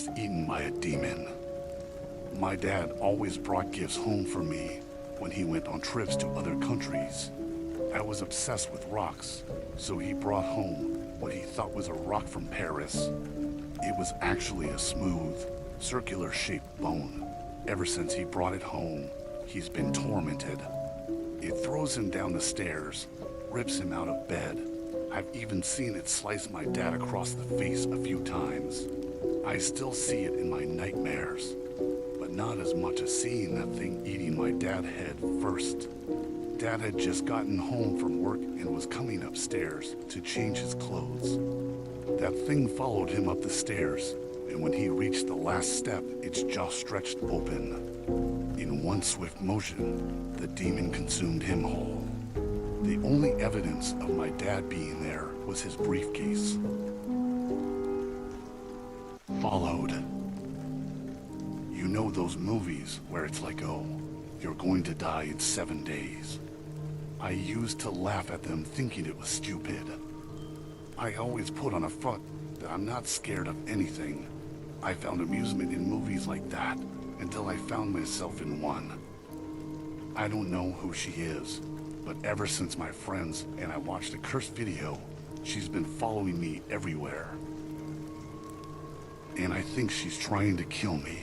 was eaten by a demon. My dad always brought gifts home for me when he went on trips to other countries. I was obsessed with rocks, so he brought home what he thought was a rock from Paris. It was actually a smooth, circular-shaped bone. Ever since he brought it home, he's been tormented. It throws him down the stairs, rips him out of bed. I've even seen it slice my dad across the face a few times. I still see it in my nightmares, but not as much as seeing that thing eating my dad head first. Dad had just gotten home from work and was coming upstairs to change his clothes. That thing followed him up the stairs, and when he reached the last step, its jaw stretched open. In one swift motion, the demon consumed him whole. The only evidence of my dad being there was his briefcase. Followed. You know those movies where it's like, oh, you're going to die in 7 days. I used to laugh at them thinking it was stupid. I always put on a front that I'm not scared of anything. I found amusement in movies like that until I found myself in one. I don't know who she is, but ever since my friends and I watched a cursed video, she's been following me everywhere. And I think she's trying to kill me.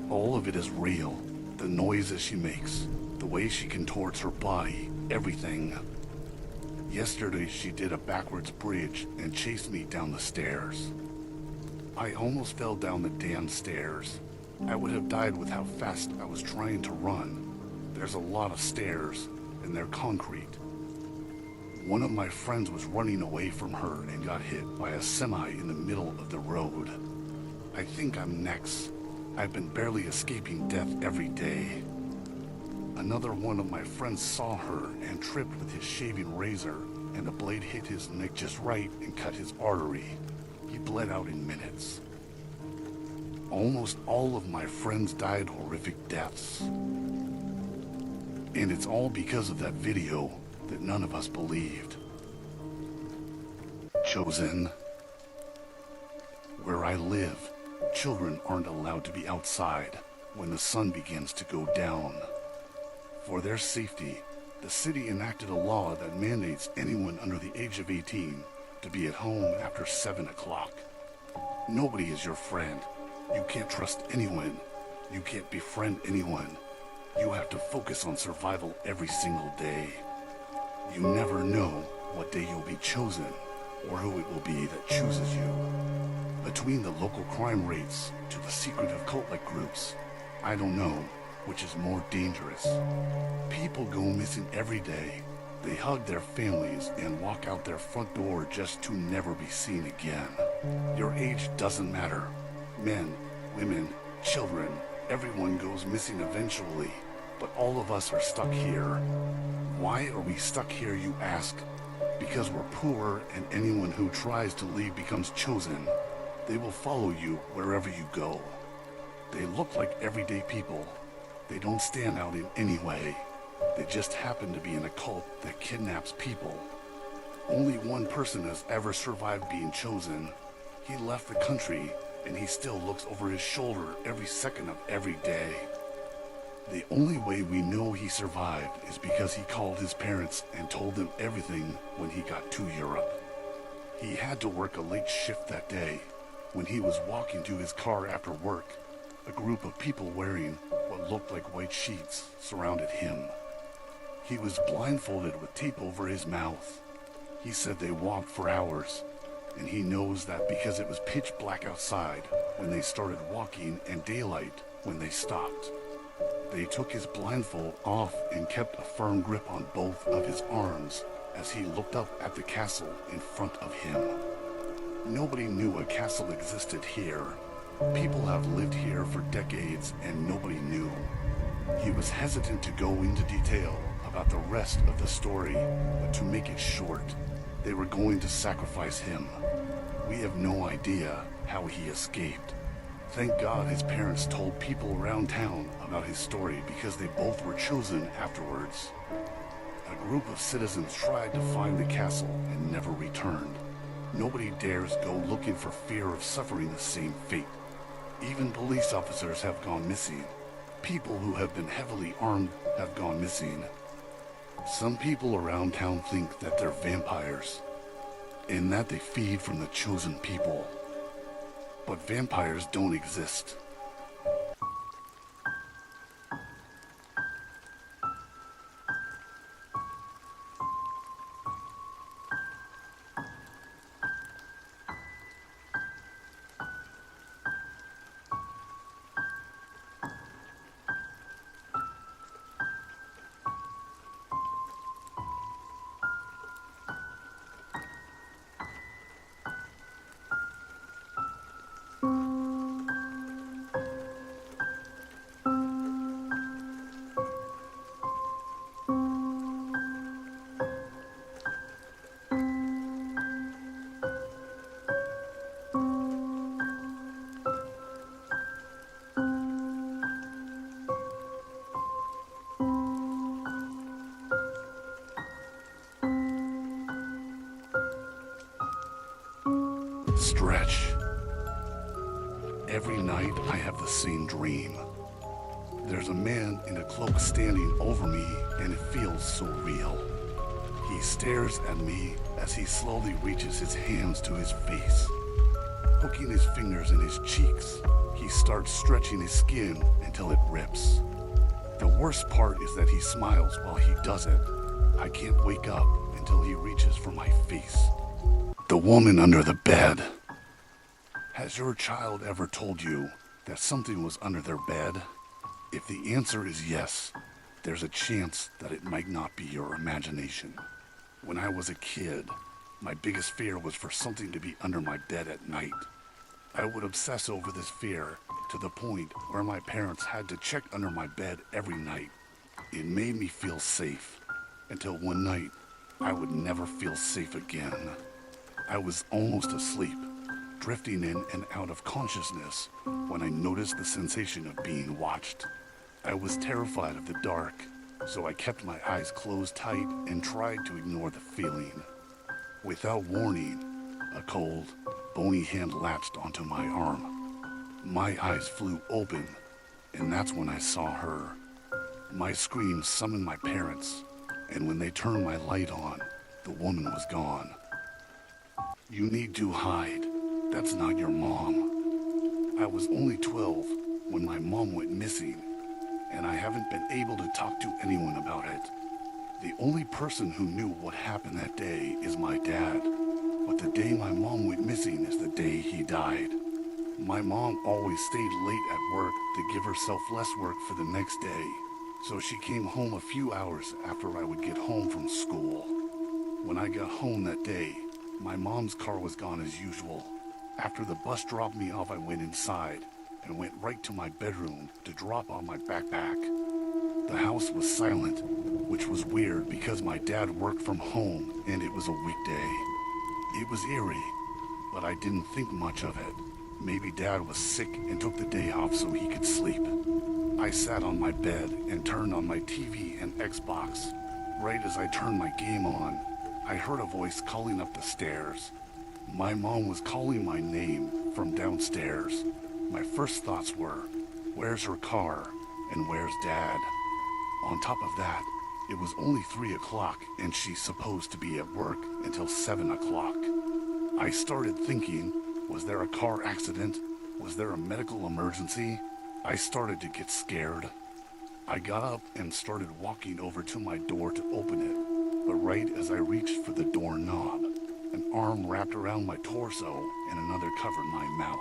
All of it is real. The noises she makes, the way she contorts her body, everything. Yesterday she did a backwards bridge and chased me down the stairs. I almost fell down the damn stairs. I would have died with how fast I was trying to run. There's a lot of stairs, and they're concrete. One of my friends was running away from her and got hit by a semi in the middle of the road. I think I'm next. I've been barely escaping death every day. Another one of my friends saw her and tripped with his shaving razor, and the blade hit his neck just right and cut his artery. He bled out in minutes. Almost all of my friends died horrific deaths. And it's all because of that video that none of us believed. Chosen. Where I live, children aren't allowed to be outside when the sun begins to go down. For their safety, the city enacted a law that mandates anyone under the age of 18 to be at home after 7 o'clock. Nobody is your friend. You can't trust anyone. You can't befriend anyone. You have to focus on survival every single day. You never know what day you'll be chosen, or who it will be that chooses you. Between the local crime rates to the secretive cult-like groups, I don't know which is more dangerous. People go missing every day. They hug their families and walk out their front door just to never be seen again. Your age doesn't matter. Men, women, children, everyone goes missing eventually, but all of us are stuck here. Why are we stuck here, you ask? Because we're poor, and anyone who tries to leave becomes chosen. They will follow you wherever you go. They look like everyday people. They don't stand out in any way. They just happen to be in a cult that kidnaps people. Only one person has ever survived being chosen. He left the country, and he still looks over his shoulder every second of every day. The only way we know he survived is because he called his parents and told them everything when he got to Europe. He had to work a late shift that day. When he was walking to his car after work, a group of people wearing what looked like white sheets surrounded him. He was blindfolded with tape over his mouth. He said they walked for hours, and he knows that because it was pitch black outside when they started walking and daylight when they stopped. They took his blindfold off and kept a firm grip on both of his arms as he looked up at the castle in front of him. Nobody knew a castle existed here. People have lived here for decades and nobody knew. He was hesitant to go into detail about the rest of the story, but to make it short, they were going to sacrifice him. We have no idea how he escaped. Thank God his parents told people around town about his story because they both were chosen afterwards. A group of citizens tried to find the castle and never returned. Nobody dares go looking for fear of suffering the same fate. Even police officers have gone missing. People who have been heavily armed have gone missing. Some people around town think that they're vampires, and that they feed from the chosen people. But vampires don't exist. Stretch. Every night I have the same dream. There's a man in a cloak standing over me, and it feels so real. He stares at me as he slowly reaches his hands to his face. Hooking his fingers in his cheeks, he starts stretching his skin until it rips. The worst part is that he smiles while he does it. I can't wake up until he reaches for my face. The woman under the bed. Has your child ever told you that something was under their bed? If the answer is yes, there's a chance that it might not be your imagination. When I was a kid, my biggest fear was for something to be under my bed at night. I would obsess over this fear to the point where my parents had to check under my bed every night. It made me feel safe, until one night I would never feel safe again. I was almost asleep, drifting in and out of consciousness when I noticed the sensation of being watched. I was terrified of the dark, so I kept my eyes closed tight and tried to ignore the feeling. Without warning, a cold, bony hand latched onto my arm. My eyes flew open, and that's when I saw her. My scream summoned my parents, and when they turned my light on, the woman was gone. You need to hide. That's not your mom. I was only 12 when my mom went missing, and I haven't been able to talk to anyone about it. The only person who knew what happened that day is my dad, but the day my mom went missing is the day he died. My mom always stayed late at work to give herself less work for the next day, so she came home a few hours after I would get home from school. When I got home that day, my mom's car was gone as usual. After the bus dropped me off, I went inside and went right to my bedroom to drop on my backpack. The house was silent, which was weird because my dad worked from home and it was a weekday. It was eerie, but I didn't think much of it. Maybe Dad was sick and took the day off so he could sleep. I sat on my bed and turned on my TV and Xbox. Right as I turned my game on, I heard a voice calling up the stairs. My mom was calling my name from downstairs. My first thoughts were, where's her car and where's Dad? On top of that, it was only 3 o'clock and she's supposed to be at work until 7 o'clock. I started thinking, was there a car accident? Was there a medical emergency? I started to get scared. I got up and started walking over to my door to open it. But right as I reached for the doorknob, an arm wrapped around my torso and another covered my mouth.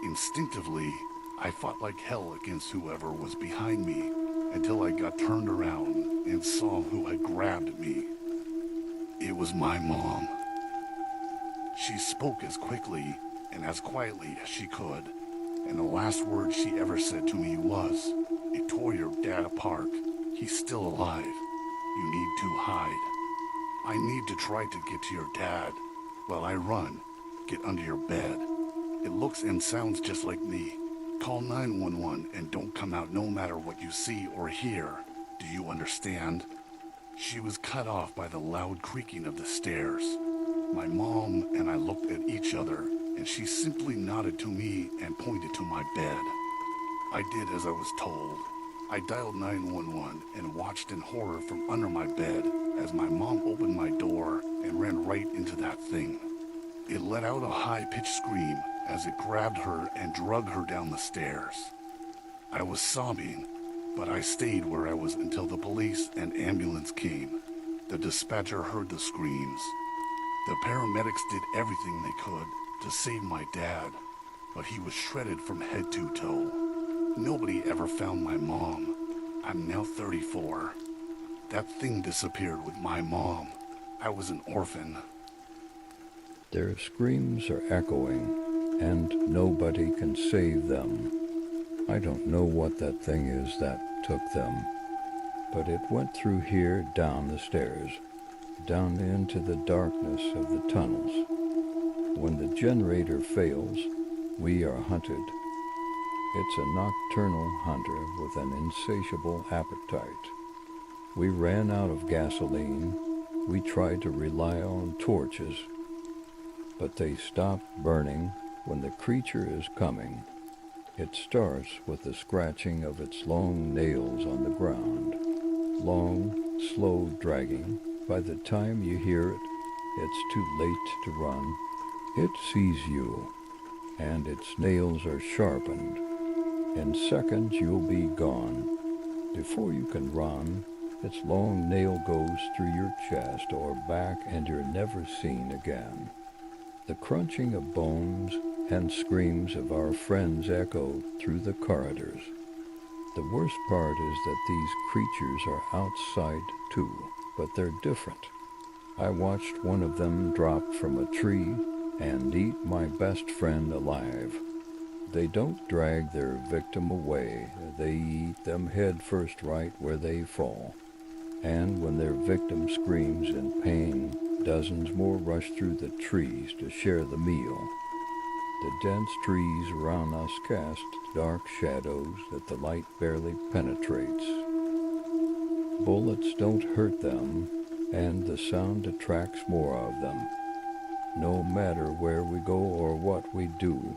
Instinctively, I fought like hell against whoever was behind me until I got turned around and saw who had grabbed me. It was my mom. She spoke as quickly and as quietly as she could, and the last word she ever said to me was, "It tore your dad apart. He's still alive. You need to hide. I need to try to get to your dad. While I run, get under your bed. It looks and sounds just like me. Call 911 and don't come out no matter what you see or hear. Do you understand?" She was cut off by the loud creaking of the stairs. My mom and I looked at each other, and she simply nodded to me and pointed to my bed. I did as I was told. I dialed 911 and watched in horror from under my bed as my mom opened my door and ran right into that thing. It let out a high-pitched scream as it grabbed her and dragged her down the stairs. I was sobbing, but I stayed where I was until the police and ambulance came. The dispatcher heard the screams. The paramedics did everything they could to save my dad, but he was shredded from head to toe. Nobody ever found my mom. I'm now 34. That thing disappeared with my mom. I was an orphan. Their screams are echoing, and nobody can save them. I don't know what that thing is that took them, but it went through here, down the stairs, down into the darkness of the tunnels. When the generator fails, we are hunted. It's a nocturnal hunter with an insatiable appetite. We ran out of gasoline. We tried to rely on torches, but they stop burning when the creature is coming. It starts with the scratching of its long nails on the ground. Long, slow dragging. By the time you hear it, it's too late to run. It sees you, and its nails are sharpened. In seconds you'll be gone. Before you can run, its long nail goes through your chest or back and you're never seen again. The crunching of bones and screams of our friends echo through the corridors. The worst part is that these creatures are outside too, but they're different. I watched one of them drop from a tree and eat my best friend alive. They don't drag their victim away, they eat them head first right where they fall. And when their victim screams in pain, dozens more rush through the trees to share the meal. The dense trees around us cast dark shadows that the light barely penetrates. Bullets don't hurt them, and the sound attracts more of them. No matter where we go or what we do,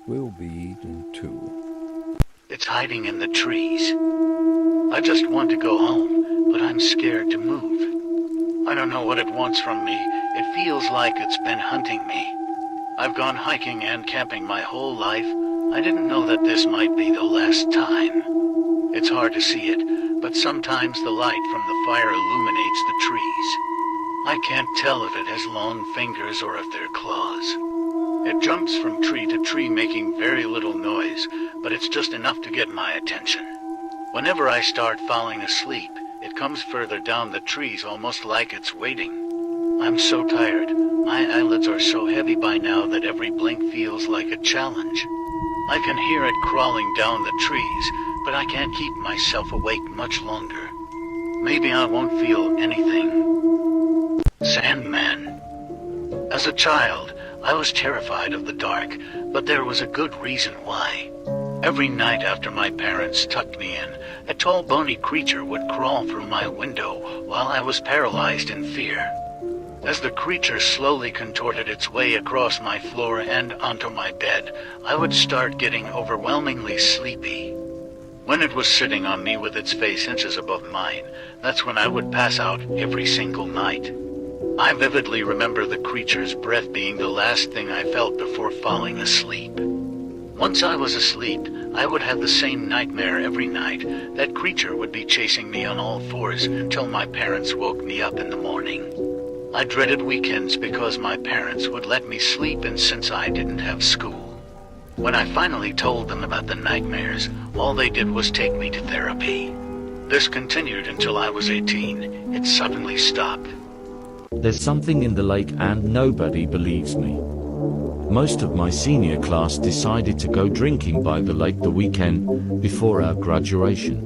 we'll be eaten too. It's hiding in the trees. I just want to go home, but I'm scared to move. I don't know what it wants from me. It feels like it's been hunting me. I've gone hiking and camping my whole life. I didn't know that this might be the last time. It's hard to see it, but sometimes the light from the fire illuminates the trees. I can't tell if it has long fingers or if they're claws. It jumps from tree to tree making very little noise, but it's just enough to get my attention. Whenever I start falling asleep, it comes further down the trees almost like it's waiting. I'm so tired. My eyelids are so heavy by now that every blink feels like a challenge. I can hear it crawling down the trees, but I can't keep myself awake much longer. Maybe I won't feel anything. Sandman. As a child, I was terrified of the dark, but there was a good reason why. Every night after my parents tucked me in, a tall bony creature would crawl through my window while I was paralyzed in fear. As the creature slowly contorted its way across my floor and onto my bed, I would start getting overwhelmingly sleepy. When it was sitting on me with its face inches above mine, that's when I would pass out every single night. I vividly remember the creature's breath being the last thing I felt before falling asleep. Once I was asleep, I would have the same nightmare every night. That creature would be chasing me on all fours until my parents woke me up in the morning. I dreaded weekends because my parents would let me sleep in since I didn't have school. When I finally told them about the nightmares, all they did was take me to therapy. This continued until I was 18. It suddenly stopped. There's something in the lake and nobody believes me. Most of my senior class decided to go drinking by the lake the weekend before our graduation.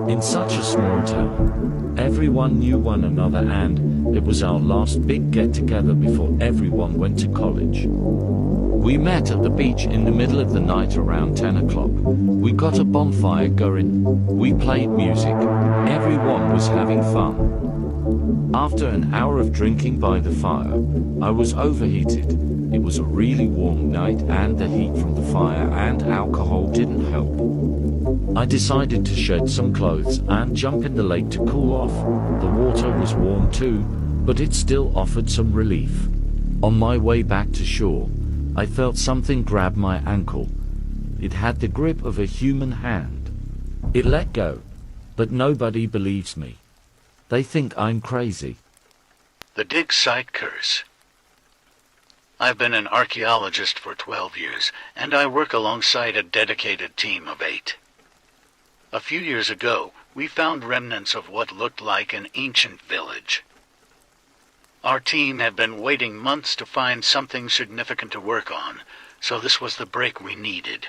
In such a small town, everyone knew one another and it was our last big get-together before everyone went to college. We met at the beach in the middle of the night around 10 o'clock. We got a bonfire going. We played music. Everyone was having fun. After an hour of drinking by the fire, I was overheated. It was a really warm night and the heat from the fire and alcohol didn't help. I decided to shed some clothes and jump in the lake to cool off. The water was warm too, but it still offered some relief. On my way back to shore, I felt something grab my ankle. It had the grip of a human hand. It let go, but nobody believes me. They think I'm crazy. The dig site curse. I've been an archaeologist for 12 years, and I work alongside a dedicated team of 8. A few years ago, we found remnants of what looked like an ancient village. Our team had been waiting months to find something significant to work on, so this was the break we needed.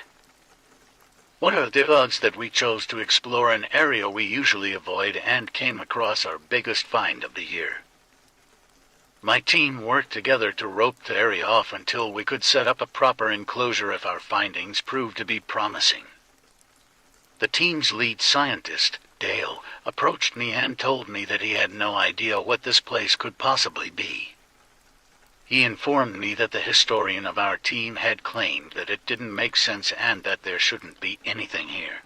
What are the odds that we chose to explore an area we usually avoid and came across our biggest find of the year? My team worked together to rope the area off until we could set up a proper enclosure if our findings proved to be promising. The team's lead scientist, Dale, approached me and told me that he had no idea what this place could possibly be. He informed me that the historian of our team had claimed that it didn't make sense and that there shouldn't be anything here.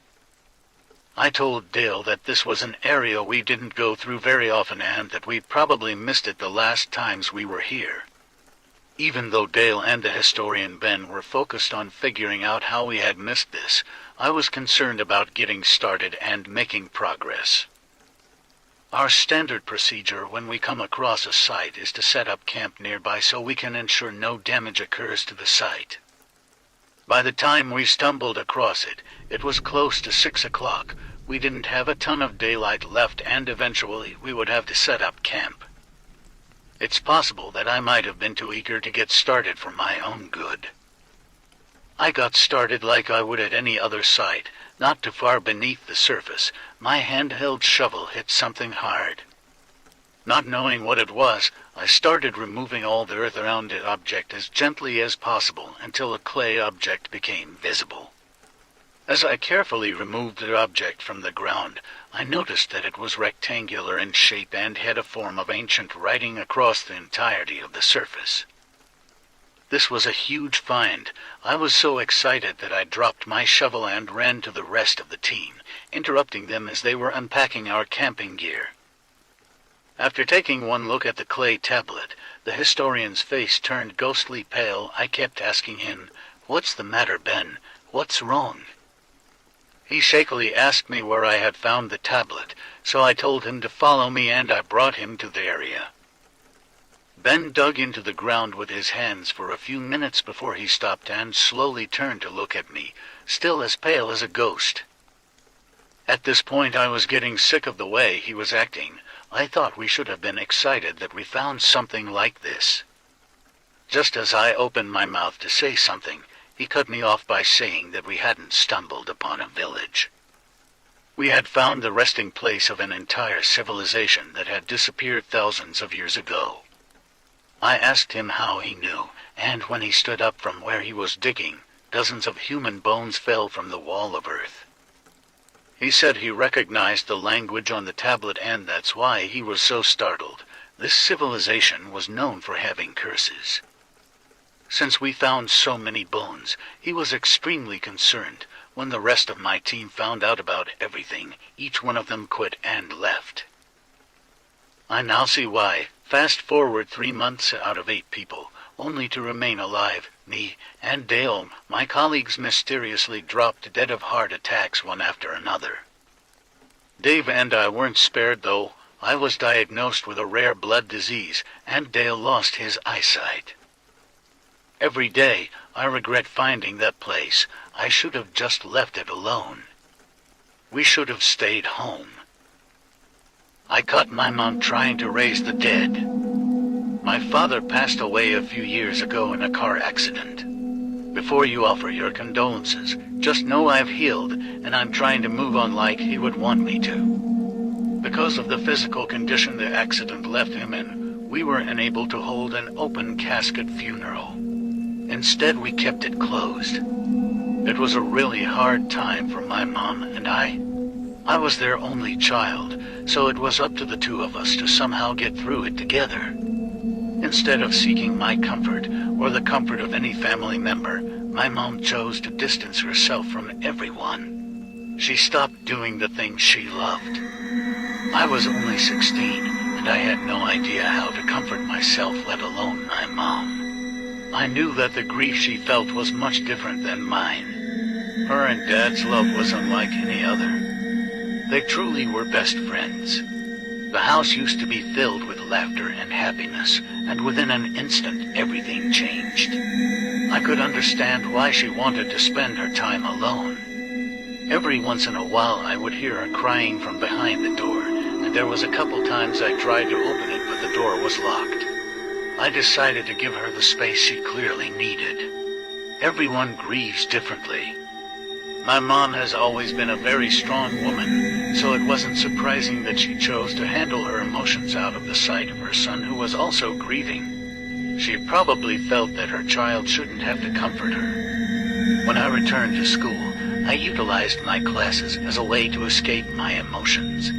I told Dale that this was an area we didn't go through very often and that we probably missed it the last times we were here. Even though Dale and the historian Ben were focused on figuring out how we had missed this, I was concerned about getting started and making progress. Our standard procedure when we come across a site is to set up camp nearby so we can ensure no damage occurs to the site. By the time we stumbled across it, it was close to 6 o'clock. We didn't have a ton of daylight left and eventually we would have to set up camp. It's possible that I might have been too eager to get started for my own good. I got started like I would at any other site. Not too far beneath the surface, my handheld shovel hit something hard. Not knowing what it was, I started removing all the earth around the object as gently as possible until a clay object became visible. As I carefully removed the object from the ground, I noticed that it was rectangular in shape and had a form of ancient writing across the entirety of the surface. This was a huge find. I was so excited that I dropped my shovel and ran to the rest of the team, interrupting them as they were unpacking our camping gear. After taking one look at the clay tablet, the historian's face turned ghostly pale. I kept asking him, "What's the matter, Ben? What's wrong?" He shakily asked me where I had found the tablet, so I told him to follow me and I brought him to the area. Ben dug into the ground with his hands for a few minutes before he stopped and slowly turned to look at me, still as pale as a ghost. At this point I was getting sick of the way he was acting. I thought we should have been excited that we found something like this. Just as I opened my mouth to say something, he cut me off by saying that we hadn't stumbled upon a village. We had found the resting place of an entire civilization that had disappeared thousands of years ago. I asked him how he knew, and when he stood up from where he was digging, dozens of human bones fell from the wall of earth. He said he recognized the language on the tablet and that's why he was so startled. This civilization was known for having curses. Since we found so many bones, he was extremely concerned. When the rest of my team found out about everything, each one of them quit and left. I now see why. Fast forward 3 months out of 8 people, only to remain alive, me and Dale, my colleagues mysteriously dropped dead of heart attacks one after another. Dave and I weren't spared though. I was diagnosed with a rare blood disease, and Dale lost his eyesight. Every day, I regret finding that place. I should have just left it alone. We should have stayed home. I caught my mom trying to raise the dead. My father passed away a few years ago in a car accident. Before you offer your condolences, just know I've healed, and I'm trying to move on like he would want me to. Because of the physical condition the accident left him in, we were unable to hold an open casket funeral. Instead, we kept it closed. It was a really hard time for my mom and I. I was their only child, so it was up to the two of us to somehow get through it together. Instead of seeking my comfort, or the comfort of any family member, my mom chose to distance herself from everyone. She stopped doing the things she loved. I was only 16, and I had no idea how to comfort myself, let alone my mom. I knew that the grief she felt was much different than mine. Her and Dad's love was unlike any other. They truly were best friends. The house used to be filled with laughter and happiness, and within an instant everything changed. I could understand why she wanted to spend her time alone. Every once in a while I would hear her crying from behind the door, and there was a couple times I tried to open it, but the door was locked. I decided to give her the space she clearly needed. Everyone grieves differently. My mom has always been a very strong woman, so it wasn't surprising that she chose to handle her emotions out of the sight of her son, who was also grieving. She probably felt that her child shouldn't have to comfort her. When I returned to school, I utilized my classes as a way to escape my emotions.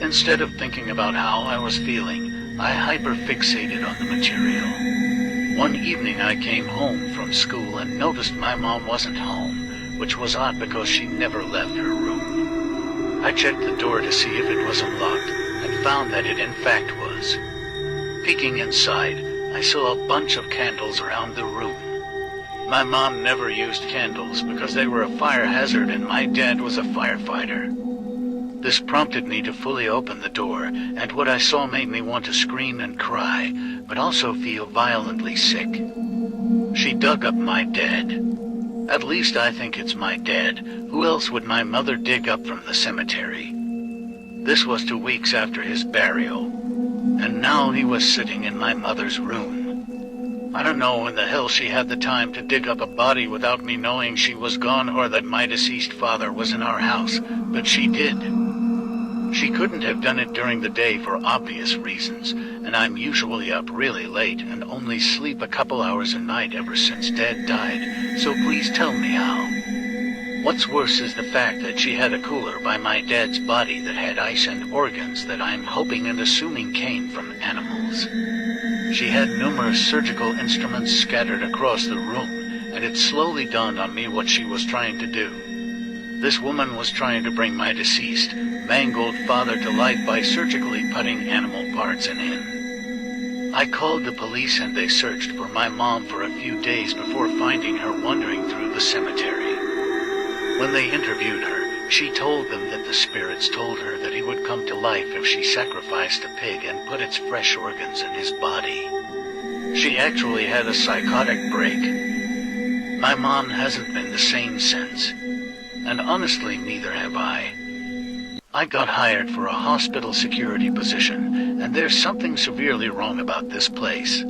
Instead of thinking about how I was feeling, I hyper-fixated on the material. One evening I came home from school and noticed my mom wasn't home, which was odd because she never left her room. I checked the door to see if it was unlocked and found that it in fact was. Peeking inside, I saw a bunch of candles around the room. My mom never used candles because they were a fire hazard and my dad was a firefighter. This prompted me to fully open the door, and what I saw made me want to scream and cry, but also feel violently sick. She dug up my dad. At least I think it's my dad. Who else would my mother dig up from the cemetery? This was 2 weeks after his burial, and now he was sitting in my mother's room. I don't know when the hell she had the time to dig up a body without me knowing she was gone or that my deceased father was in our house, but she did. She couldn't have done it during the day for obvious reasons, and I'm usually up really late and only sleep a couple hours a night ever since Dad died, so please tell me how. What's worse is the fact that she had a cooler by my dad's body that had ice and organs that I'm hoping and assuming came from animals. She had numerous surgical instruments scattered across the room, and it slowly dawned on me what she was trying to do. This woman was trying to bring my deceased, mangled father to life by surgically putting animal parts in. I called the police and they searched for my mom for a few days before finding her wandering through the cemetery. When they interviewed her, she told them that the spirits told her that he would come to life if she sacrificed a pig and put its fresh organs in his body. She actually had a psychotic break. My mom hasn't been the same since. And honestly, neither have I. I got hired for a hospital security position, and there's something severely wrong about this place.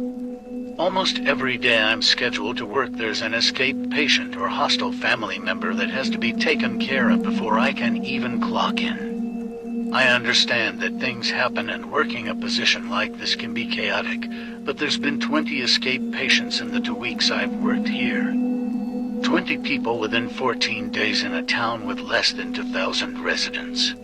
Almost every day I'm scheduled to work, there's an escaped patient or hostile family member that has to be taken care of before I can even clock in. I understand that things happen and working a position like this can be chaotic, but there's been 20 escaped patients in the 2 weeks I've worked here. 20 people within 14 days in a town with less than 2,000 residents.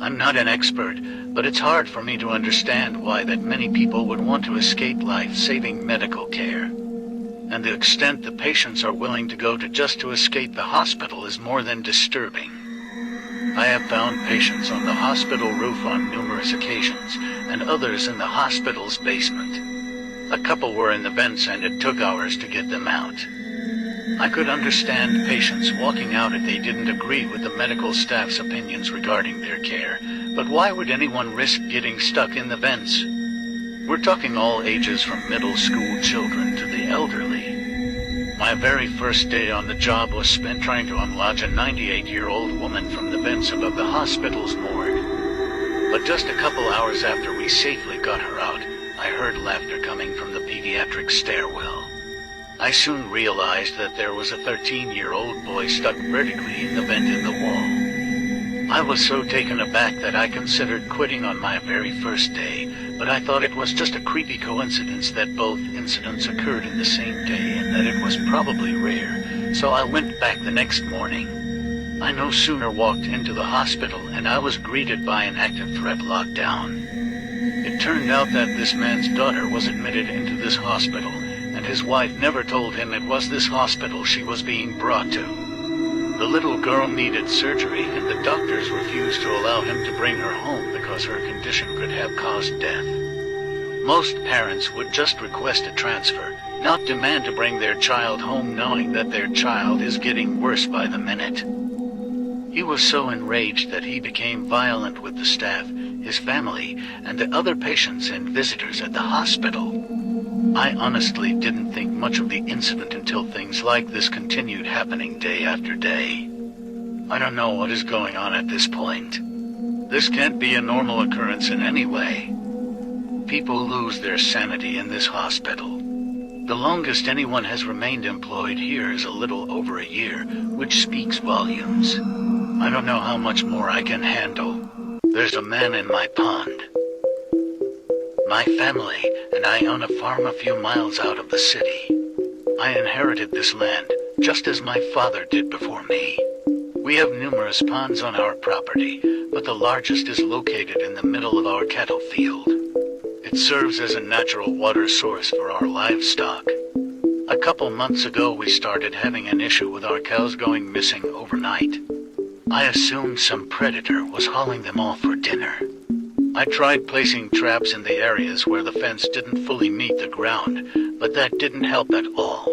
I'm not an expert, but it's hard for me to understand why that many people would want to escape life-saving medical care. And the extent the patients are willing to go to just to escape the hospital is more than disturbing. I have found patients on the hospital roof on numerous occasions, and others in the hospital's basement. A couple were in the vents and it took hours to get them out. I could understand patients walking out if they didn't agree with the medical staff's opinions regarding their care, but why would anyone risk getting stuck in the vents? We're talking all ages from middle school children to the elderly. My very first day on the job was spent trying to unlodge a 98-year-old woman from the vents above the hospital's morgue. But just a couple hours after we safely got her out, I heard laughter coming from the pediatric stairwell. I soon realized that there was a 13-year-old boy stuck vertically in the vent in the wall. I was so taken aback that I considered quitting on my very first day, but I thought it was just a creepy coincidence that both incidents occurred in the same day and that it was probably rare, so I went back the next morning. I no sooner walked into the hospital and I was greeted by an active threat lockdown. It turned out that this man's daughter was admitted into this hospital, and his wife never told him it was this hospital she was being brought to. The little girl needed surgery, and the doctors refused to allow him to bring her home because her condition could have caused death. Most parents would just request a transfer, not demand to bring their child home knowing that their child is getting worse by the minute. He was so enraged that he became violent with the staff, his family, and the other patients and visitors at the hospital. I honestly didn't think much of the incident until things like this continued happening day after day. I don't know what is going on at this point. This can't be a normal occurrence in any way. People lose their sanity in this hospital. The longest anyone has remained employed here is a little over a year, which speaks volumes. I don't know how much more I can handle. There's a man in my pond. My family and I own a farm a few miles out of the city. I inherited this land, just as my father did before me. We have numerous ponds on our property, but the largest is located in the middle of our cattle field. It serves as a natural water source for our livestock. A couple months ago we started having an issue with our cows going missing overnight. I assumed some predator was hauling them off for dinner. I tried placing traps in the areas where the fence didn't fully meet the ground, but that didn't help at all.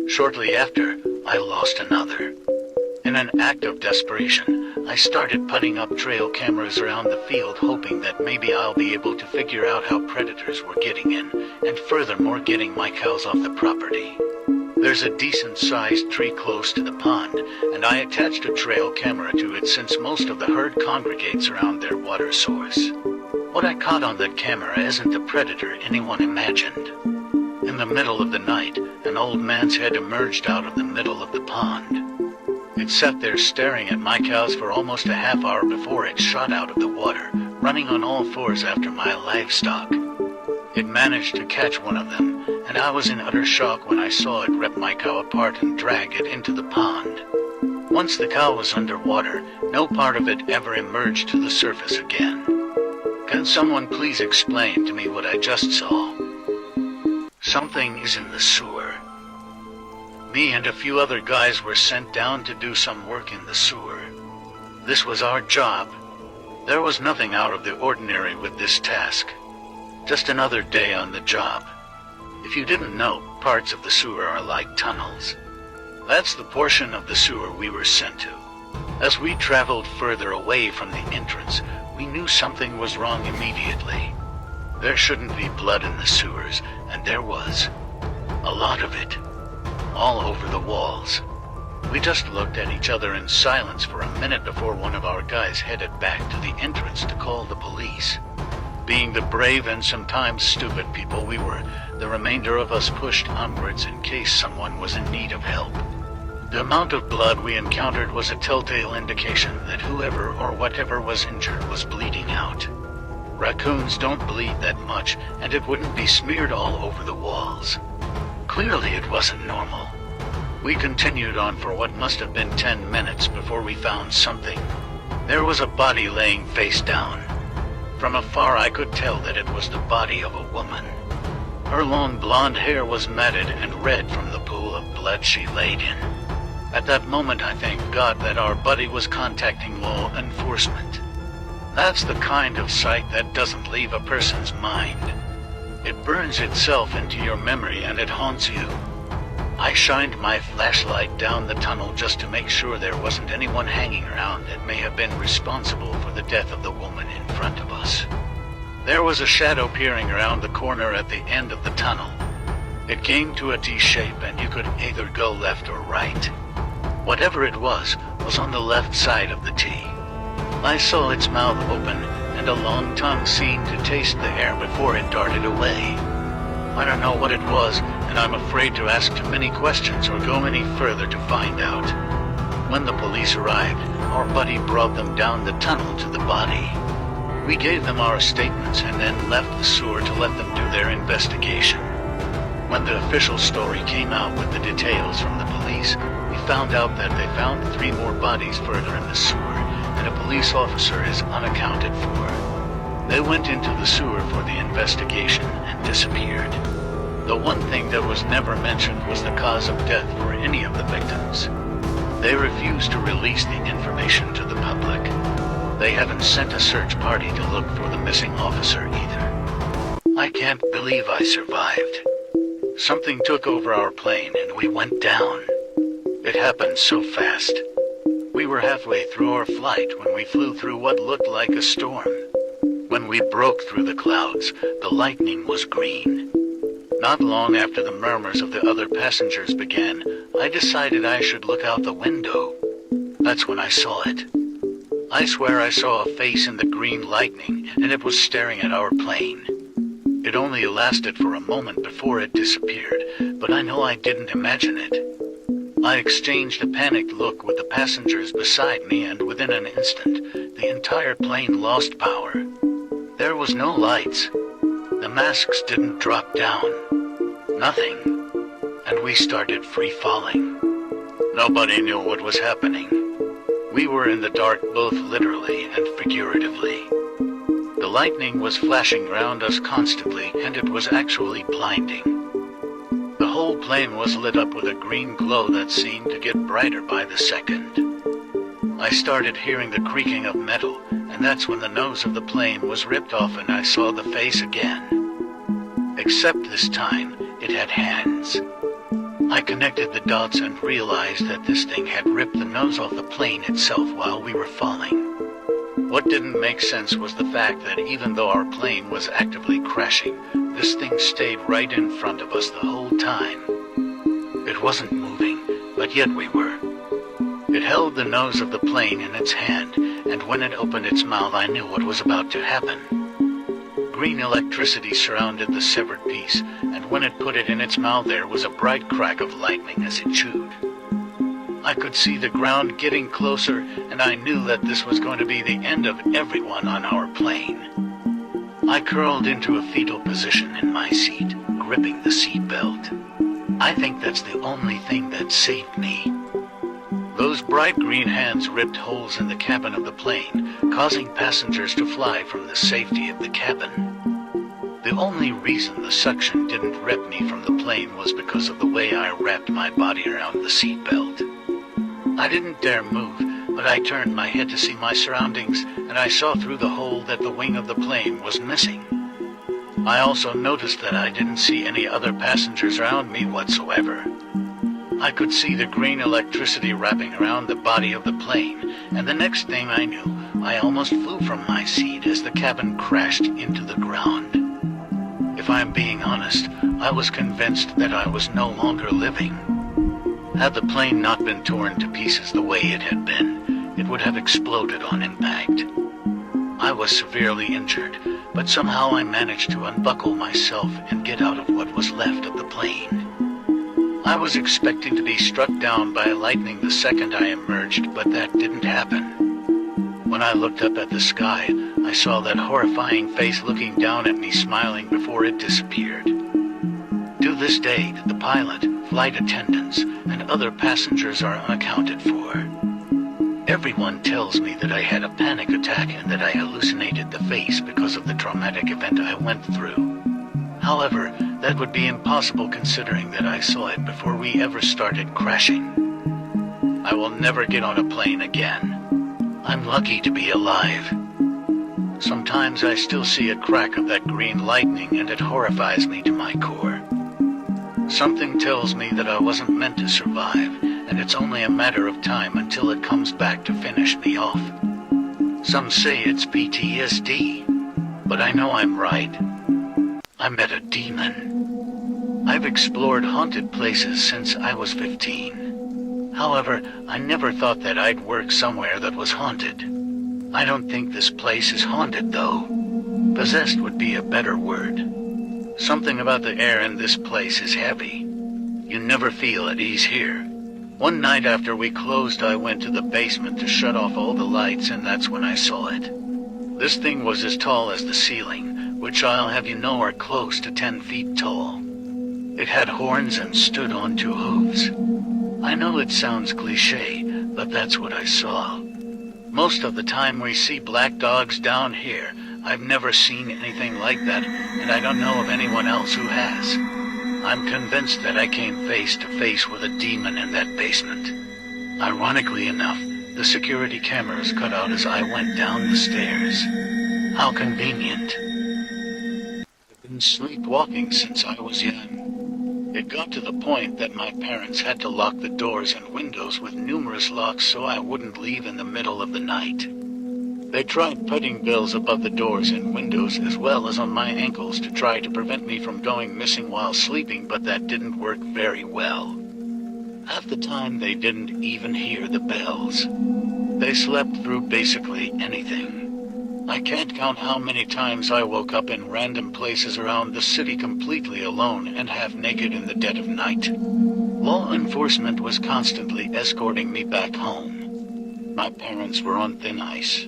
Shortly after, I lost another. In an act of desperation, I started putting up trail cameras around the field, hoping that maybe I'll be able to figure out how predators were getting in, and furthermore getting my cows off the property. There's a decent-sized tree close to the pond, and I attached a trail camera to it since most of the herd congregates around their water source. What I caught on that camera isn't the predator anyone imagined. In the middle of the night, an old man's head emerged out of the middle of the pond. It sat there staring at my cows for almost a half hour before it shot out of the water, running on all fours after my livestock. It managed to catch one of them, and I was in utter shock when I saw it rip my cow apart and drag it into the pond. Once the cow was underwater, no part of it ever emerged to the surface again. Can someone please explain to me what I just saw? Something is in the sewer. Me and a few other guys were sent down to do some work in the sewer. This was our job. There was nothing out of the ordinary with this task. Just another day on the job. If you didn't know, parts of the sewer are like tunnels. That's the portion of the sewer we were sent to. As we traveled further away from the entrance, we knew something was wrong immediately. There shouldn't be blood in the sewers, and there was. A lot of it. All over the walls. We just looked at each other in silence for a minute before one of our guys headed back to the entrance to call the police. Being the brave and sometimes stupid people we were, the remainder of us pushed onwards in case someone was in need of help. The amount of blood we encountered was a telltale indication that whoever or whatever was injured was bleeding out. Raccoons don't bleed that much, and it wouldn't be smeared all over the walls. Clearly it wasn't normal. We continued on for what must have been 10 minutes before we found something. There was a body laying face down. From afar I could tell that it was the body of a woman. Her long blonde hair was matted and red from the pool of blood she laid in. At that moment I thanked God that our buddy was contacting law enforcement. That's the kind of sight that doesn't leave a person's mind. It burns itself into your memory and it haunts you. I shined my flashlight down the tunnel just to make sure there wasn't anyone hanging around that may have been responsible for the death of the woman in front of us. There was a shadow peering around the corner at the end of the tunnel. It came to a T shape and you could either go left or right. Whatever it was on the left side of the T. I saw its mouth open and a long tongue seemed to taste the air before it darted away. I don't know what it was, and I'm afraid to ask too many questions or go any further to find out. When the police arrived, our buddy brought them down the tunnel to the body. We gave them our statements and then left the sewer to let them do their investigation. When the official story came out with the details from the police, we found out that they found 3 more bodies further in the sewer, and a police officer is unaccounted for. They went into the sewer for the investigation and disappeared. The one thing that was never mentioned was the cause of death for any of the victims. They refused to release the information to the public. They haven't sent a search party to look for the missing officer either. I can't believe I survived. Something took over our plane and we went down. It happened so fast. We were halfway through our flight when we flew through what looked like a storm. When we broke through the clouds, the lightning was green. Not long after the murmurs of the other passengers began, I decided I should look out the window. That's when I saw it. I swear I saw a face in the green lightning, and it was staring at our plane. It only lasted for a moment before it disappeared, but I know I didn't imagine it. I exchanged a panicked look with the passengers beside me, and within an instant, the entire plane lost power. There was no lights. The masks didn't drop down. Nothing. And we started free falling. Nobody knew what was happening. We were in the dark both literally and figuratively. The lightning was flashing around us constantly, and it was actually blinding. The whole plane was lit up with a green glow that seemed to get brighter by the second. I started hearing the creaking of metal, and that's when the nose of the plane was ripped off and I saw the face again. Except this time, it had hands. I connected the dots and realized that this thing had ripped the nose off the plane itself while we were falling. What didn't make sense was the fact that even though our plane was actively crashing, this thing stayed right in front of us the whole time. It wasn't moving, but yet we were. It held the nose of the plane in its hand, and when it opened its mouth I knew what was about to happen. Green electricity surrounded the severed piece, and when it put it in its mouth there was a bright crack of lightning as it chewed. I could see the ground getting closer, and I knew that this was going to be the end of everyone on our plane. I curled into a fetal position in my seat, gripping the seat belt. I think that's the only thing that saved me. Those bright green hands ripped holes in the cabin of the plane, causing passengers to fly from the safety of the cabin. The only reason the suction didn't rip me from the plane was because of the way I wrapped my body around the seatbelt. I didn't dare move, but I turned my head to see my surroundings, and I saw through the hole that the wing of the plane was missing. I also noticed that I didn't see any other passengers around me whatsoever. I could see the green electricity wrapping around the body of the plane, and the next thing I knew, I almost flew from my seat as the cabin crashed into the ground. If I'm being honest, I was convinced that I was no longer living. Had the plane not been torn to pieces the way it had been, it would have exploded on impact. I was severely injured, but somehow I managed to unbuckle myself and get out of what was left of the plane. I was expecting to be struck down by lightning the second I emerged, but that didn't happen. When I looked up at the sky, I saw that horrifying face looking down at me, smiling before it disappeared. To this day, the pilot, flight attendants, and other passengers are unaccounted for. Everyone tells me that I had a panic attack and that I hallucinated the face because of the traumatic event I went through. However, that would be impossible considering that I saw it before we ever started crashing. I will never get on a plane again. I'm lucky to be alive. Sometimes I still see a crack of that green lightning and it horrifies me to my core. Something tells me that I wasn't meant to survive, and it's only a matter of time until it comes back to finish me off. Some say it's PTSD, but I know I'm right. I met a demon. I've explored haunted places since I was 15. However, I never thought that I'd work somewhere that was haunted. I don't think this place is haunted, though. Possessed would be a better word. Something about the air in this place is heavy. You never feel at ease here. One night after we closed, I went to the basement to shut off all the lights, and that's when I saw it. This thing was as tall as the ceiling, which I'll have you know are close to 10 feet tall. It had horns and stood on 2 hooves. I know it sounds cliche, but that's what I saw. Most of the time we see black dogs down here. I've never seen anything like that, and I don't know of anyone else who has. I'm convinced that I came face to face with a demon in that basement. Ironically enough, the security cameras cut out as I went down the stairs. How convenient. I've been sleepwalking since I was young. It got to the point that my parents had to lock the doors and windows with numerous locks so I wouldn't leave in the middle of the night. They tried putting bells above the doors and windows as well as on my ankles to try to prevent me from going missing while sleeping, but that didn't work very well. Half the time they didn't even hear the bells. They slept through basically anything. I can't count how many times I woke up in random places around the city completely alone and half naked in the dead of night. Law enforcement was constantly escorting me back home. My parents were on thin ice.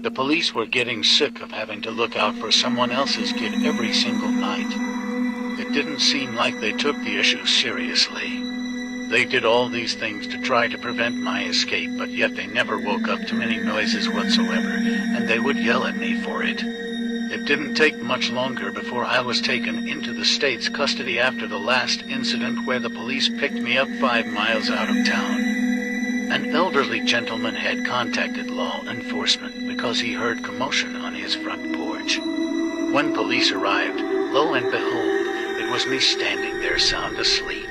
The police were getting sick of having to look out for someone else's kid every single night. It didn't seem like they took the issue seriously. They did all these things to try to prevent my escape, but yet they never woke up to any noises whatsoever, and they would yell at me for it. It didn't take much longer before I was taken into the state's custody after the last incident where the police picked me up 5 miles out of town. An elderly gentleman had contacted law enforcement because he heard commotion on his front porch. When police arrived, lo and behold, it was me standing there sound asleep.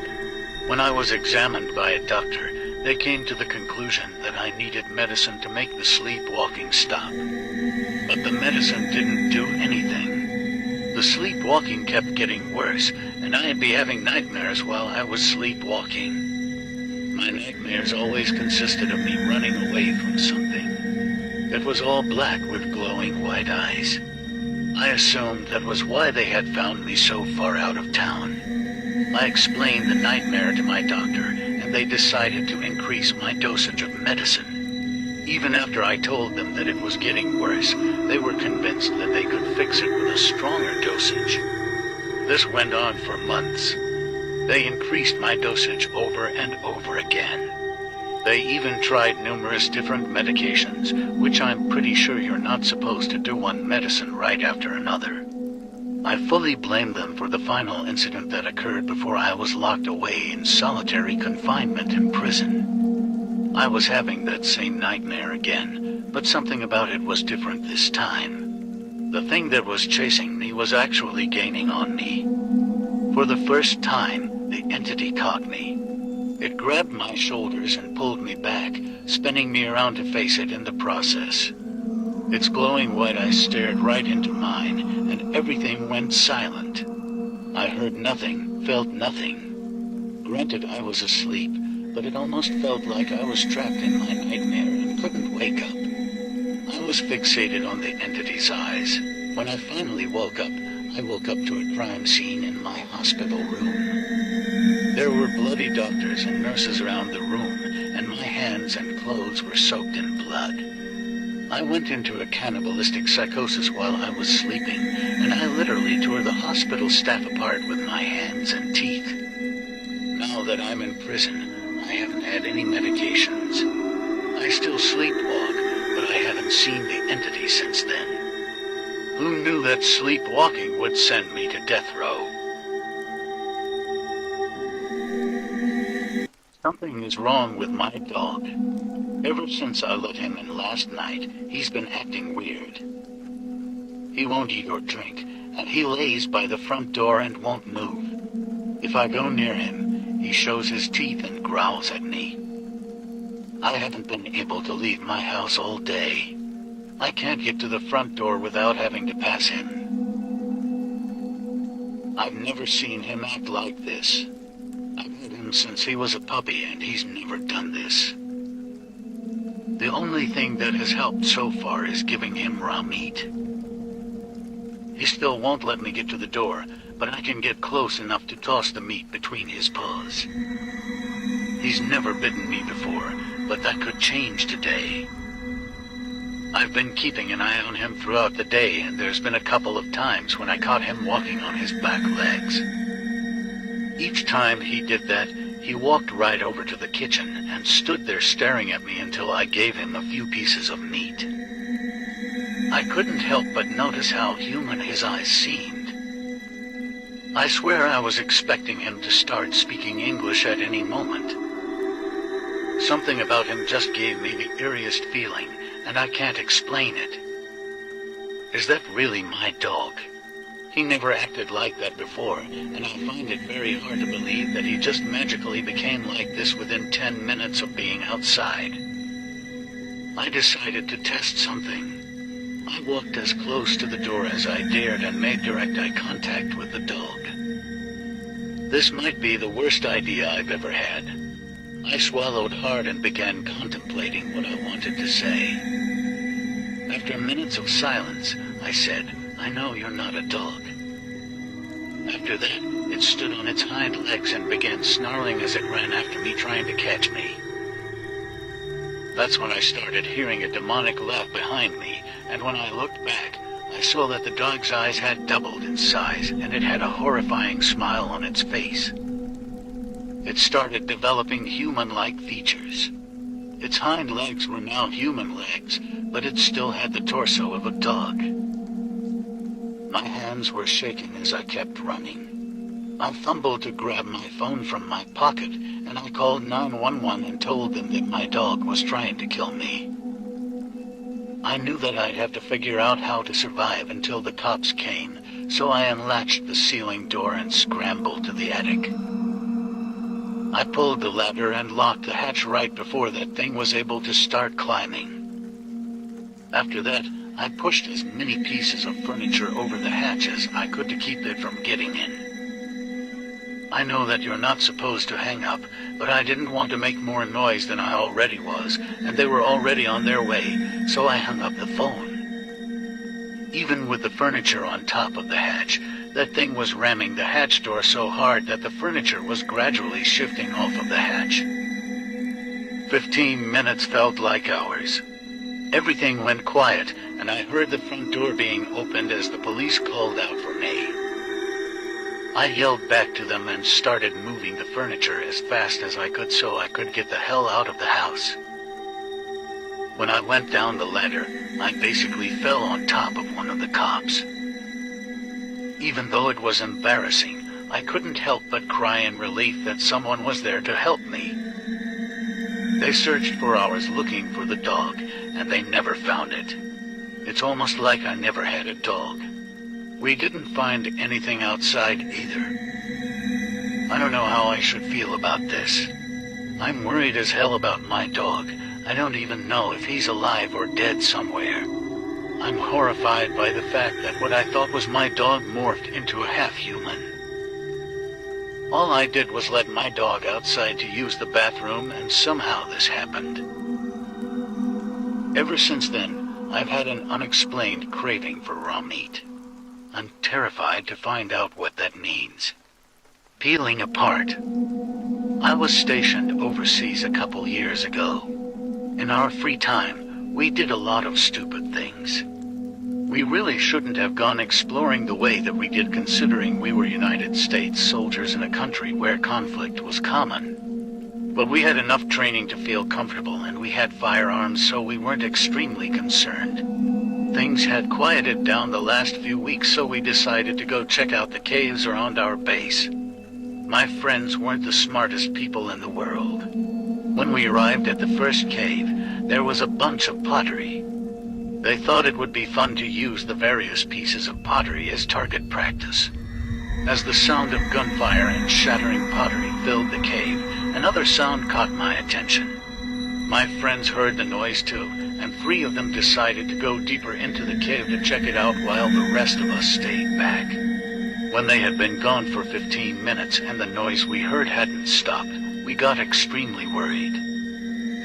When I was examined by a doctor, they came to the conclusion that I needed medicine to make the sleepwalking stop. But the medicine didn't do anything. The sleepwalking kept getting worse, and I'd be having nightmares while I was sleepwalking. My nightmares always consisted of me running away from something. It was all black with glowing white eyes. I assumed that was why they had found me so far out of town. I explained the nightmare to my doctor, and they decided to increase my dosage of medicine. Even after I told them that it was getting worse, they were convinced that they could fix it with a stronger dosage. This went on for months. They increased my dosage over and over again. They even tried numerous different medications, which I'm pretty sure you're not supposed to do one medicine right after another. I fully blame them for the final incident that occurred before I was locked away in solitary confinement in prison. I was having that same nightmare again, but something about it was different this time. The thing that was chasing me was actually gaining on me. For the first time, the entity caught me. It grabbed my shoulders and pulled me back, spinning me around to face it in the process. Its glowing white eyes stared right into mine, and everything went silent. I heard nothing, felt nothing. Granted, I was asleep, but it almost felt like I was trapped in my nightmare and couldn't wake up. I was fixated on the entity's eyes. When I finally woke up to a crime scene in my hospital room. There were bloody doctors and nurses around the room, and my hands and clothes were soaked in blood. I went into a cannibalistic psychosis while I was sleeping, and I literally tore the hospital staff apart with my hands and teeth. Now that I'm in prison, I haven't had any medications. I still sleepwalk, but I haven't seen the entity since then. Who knew that sleepwalking would send me to death row? Something is wrong with my dog. Ever since I let him in last night, he's been acting weird. He won't eat or drink, and he lays by the front door and won't move. If I go near him, he shows his teeth and growls at me. I haven't been able to leave my house all day. I can't get to the front door without having to pass him. I've never seen him act like this. I've had him since he was a puppy, and he's never done this. The only thing that has helped so far is giving him raw meat. He still won't let me get to the door, but I can get close enough to toss the meat between his paws. He's never bitten me before, but that could change today. I've been keeping an eye on him throughout the day, and there's been a couple of times when I caught him walking on his back legs. Each time he did that, He walked right over to the kitchen and stood there staring at me until I gave him a few pieces of meat. I couldn't help but notice how human his eyes seemed. I swear I was expecting him to start speaking English at any moment. Something about him just gave me the eeriest feeling, and I can't explain it. Is that really my dog? He never acted like that before, and I find it very hard to believe that he just magically became like this within 10 minutes of being outside. I decided to test something. I walked as close to the door as I dared and made direct eye contact with the dog. This might be the worst idea I've ever had. I swallowed hard and began contemplating what I wanted to say. After minutes of silence, I said, "I know you're not a dog." After that, it stood on its hind legs and began snarling as it ran after me, trying to catch me. That's when I started hearing a demonic laugh behind me, and when I looked back, I saw that the dog's eyes had doubled in size, and it had a horrifying smile on its face. It started developing human-like features. Its hind legs were now human legs, but it still had the torso of a dog. My hands were shaking as I kept running. I fumbled to grab my phone from my pocket, and I called 911 and told them that my dog was trying to kill me. I knew that I'd have to figure out how to survive until the cops came, so I unlatched the ceiling door and scrambled to the attic. I pulled the ladder and locked the hatch right before that thing was able to start climbing. After that, I pushed as many pieces of furniture over the hatch as I could to keep it from getting in. I know that you're not supposed to hang up, but I didn't want to make more noise than I already was, and they were already on their way, so I hung up the phone. Even with the furniture on top of the hatch, that thing was ramming the hatch door so hard that the furniture was gradually shifting off of the hatch. 15 minutes felt like hours. Everything went quiet, and I heard the front door being opened as the police called out for me. I yelled back to them and started moving the furniture as fast as I could so I could get the hell out of the house. When I went down the ladder, I basically fell on top of one of the cops. Even though it was embarrassing, I couldn't help but cry in relief that someone was there to help me. They searched for hours looking for the dog, and they never found it. It's almost like I never had a dog. We didn't find anything outside either. I don't know how I should feel about this. I'm worried as hell about my dog. I don't even know if he's alive or dead somewhere. I'm horrified by the fact that what I thought was my dog morphed into a half-human. All I did was let my dog outside to use the bathroom, and somehow this happened. Ever since then, I've had an unexplained craving for raw meat. I'm terrified to find out what that means. Peeling apart. I was stationed overseas a couple years ago. In our free time, we did a lot of stupid things. We really shouldn't have gone exploring the way that we did, considering we were United States soldiers in a country where conflict was common. But we had enough training to feel comfortable, and we had firearms, so we weren't extremely concerned. Things had quieted down the last few weeks, so we decided to go check out the caves around our base. My friends weren't the smartest people in the world. When we arrived at the first cave, there was a bunch of pottery. They thought it would be fun to use the various pieces of pottery as target practice. As the sound of gunfire and shattering pottery filled the cave, another sound caught my attention. My friends heard the noise too, and 3 of them decided to go deeper into the cave to check it out while the rest of us stayed back. When they had been gone for 15 minutes and the noise we heard hadn't stopped, we got extremely worried.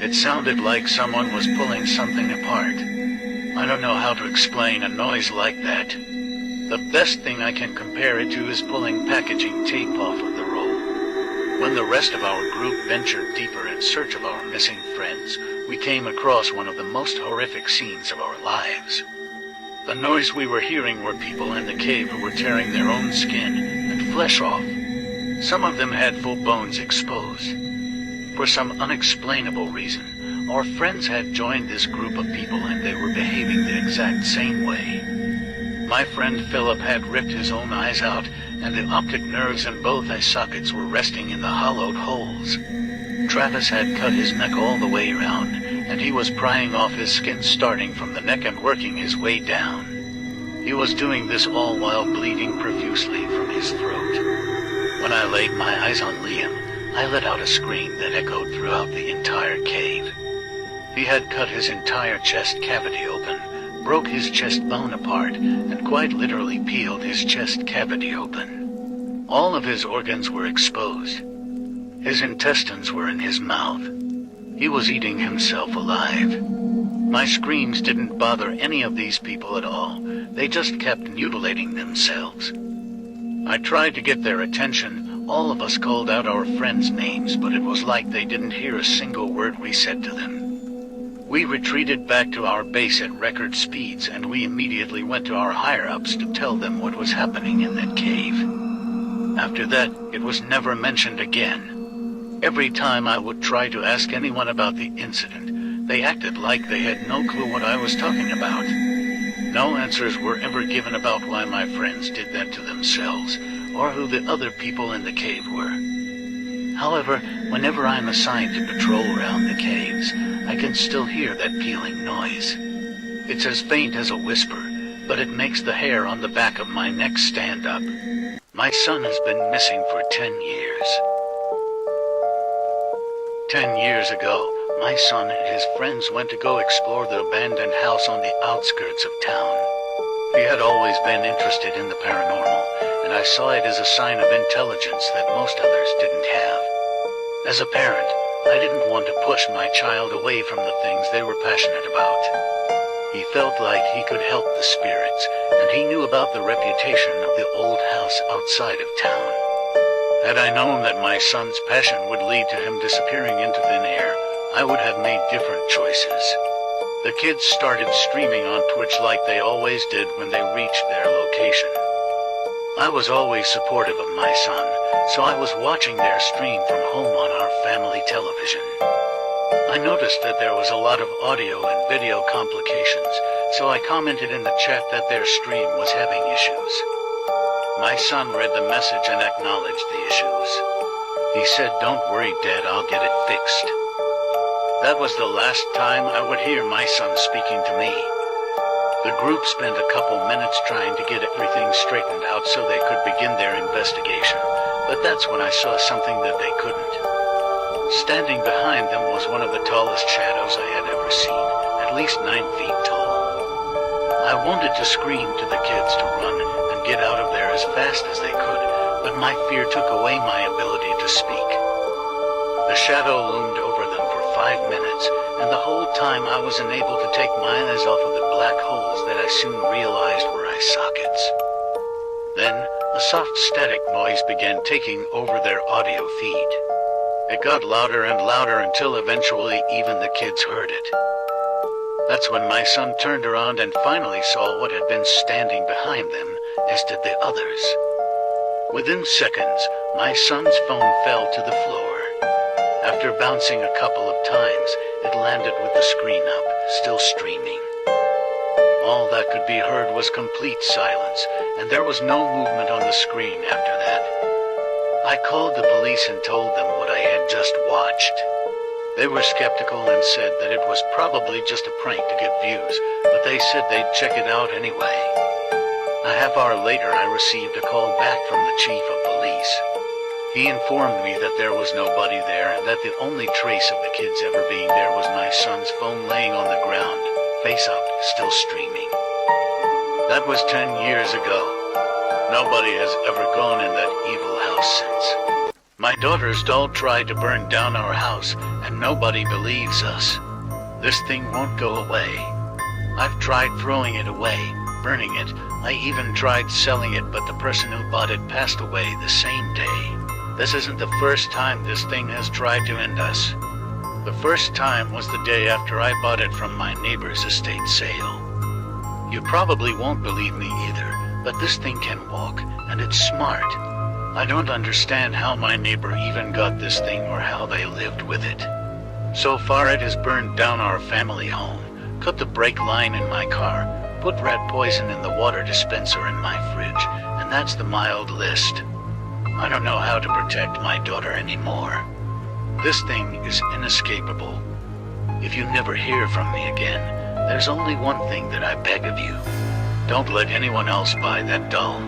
It sounded like someone was pulling something apart. I don't know how to explain a noise like that. The best thing I can compare it to is pulling packaging tape off of the roll. When the rest of our group ventured deeper in search of our missing friends, we came across one of the most horrific scenes of our lives. The noise we were hearing were people in the cave who were tearing their own skin and flesh off. Some of them had full bones exposed. For some unexplainable reason, our friends had joined this group of people and they were behaving the exact same way. My friend Philip had ripped his own eyes out, and the optic nerves in both eye sockets were resting in the hollowed holes. Travis had cut his neck all the way around, and he was prying off his skin starting from the neck and working his way down. He was doing this all while bleeding profusely from his throat. When I laid my eyes on Liam, I let out a scream that echoed throughout the entire cave. He had cut his entire chest cavity open, broke his chest bone apart, and quite literally peeled his chest cavity open. All of his organs were exposed. His intestines were in his mouth. He was eating himself alive. My screams didn't bother any of these people at all. They just kept mutilating themselves. I tried to get their attention. All of us called out our friends' names, but it was like they didn't hear a single word we said to them. We retreated back to our base at record speeds, and we immediately went to our higher-ups to tell them what was happening in that cave. After that, it was never mentioned again. Every time I would try to ask anyone about the incident, they acted like they had no clue what I was talking about. No answers were ever given about why my friends did that to themselves, or who the other people in the cave were. However, whenever I'm assigned to patrol around the caves, I can still hear that peeling noise. It's as faint as a whisper, but it makes the hair on the back of my neck stand up. My son has been missing for 10 years. 10 years ago, my son and his friends went to go explore the abandoned house on the outskirts of town. He had always been interested in the paranormal, and I saw it as a sign of intelligence that most others didn't have. As a parent, I didn't want to push my child away from the things they were passionate about. He felt like he could help the spirits, and he knew about the reputation of the old house outside of town. Had I known that my son's passion would lead to him disappearing into thin air, I would have made different choices. The kids started streaming on Twitch like they always did when they reached their location. I was always supportive of my son, so I was watching their stream from home on our family television. I noticed that there was a lot of audio and video complications, so I commented in the chat that their stream was having issues. My son read the message and acknowledged the issues. He said, "Don't worry, Dad, I'll get it fixed." That was the last time I would hear my son speaking to me. The group spent a couple minutes trying to get everything straightened out so they could begin their investigation, but that's when I saw something that they couldn't. Standing behind them was one of the tallest shadows I had ever seen, at least 9 feet tall. I wanted to scream to the kids to run and get out of there as fast as they could, but my fear took away my ability to speak. The shadow loomed over them for 5 minutes, and the whole time I was unable to take my eyes off of the black holes that I soon realized were eye sockets. Then, a soft static noise began taking over their audio feed. It got louder and louder until eventually even the kids heard it. That's when my son turned around and finally saw what had been standing behind them, as did the others. Within seconds, my son's phone fell to the floor. After bouncing a couple of times, it landed with the screen up, still streaming. All that could be heard was complete silence, and there was no movement on the screen after that. I called the police and told them what I had just watched. They were skeptical and said that it was probably just a prank to get views, but they said they'd check it out anyway. A half hour later, I received a call back from the chief of police. He informed me that there was nobody there and that the only trace of the kids ever being there was my son's phone laying on the ground, face up, still streaming. That was 10 years ago. Nobody has ever gone in that evil house since. My daughter's doll tried to burn down our house, and nobody believes us. This thing won't go away. I've tried throwing it away, burning it. I even tried selling it, but the person who bought it passed away the same day. This isn't the first time this thing has tried to end us. The first time was the day after I bought it from my neighbor's estate sale. You probably won't believe me either, but this thing can walk, and it's smart. I don't understand how my neighbor even got this thing or how they lived with it. So far it has burned down our family home, cut the brake line in my car, put rat poison in the water dispenser in my fridge, and that's the mild list. I don't know how to protect my daughter anymore. This thing is inescapable. If you never hear from me again, there's only one thing that I beg of you. Don't let anyone else buy that doll.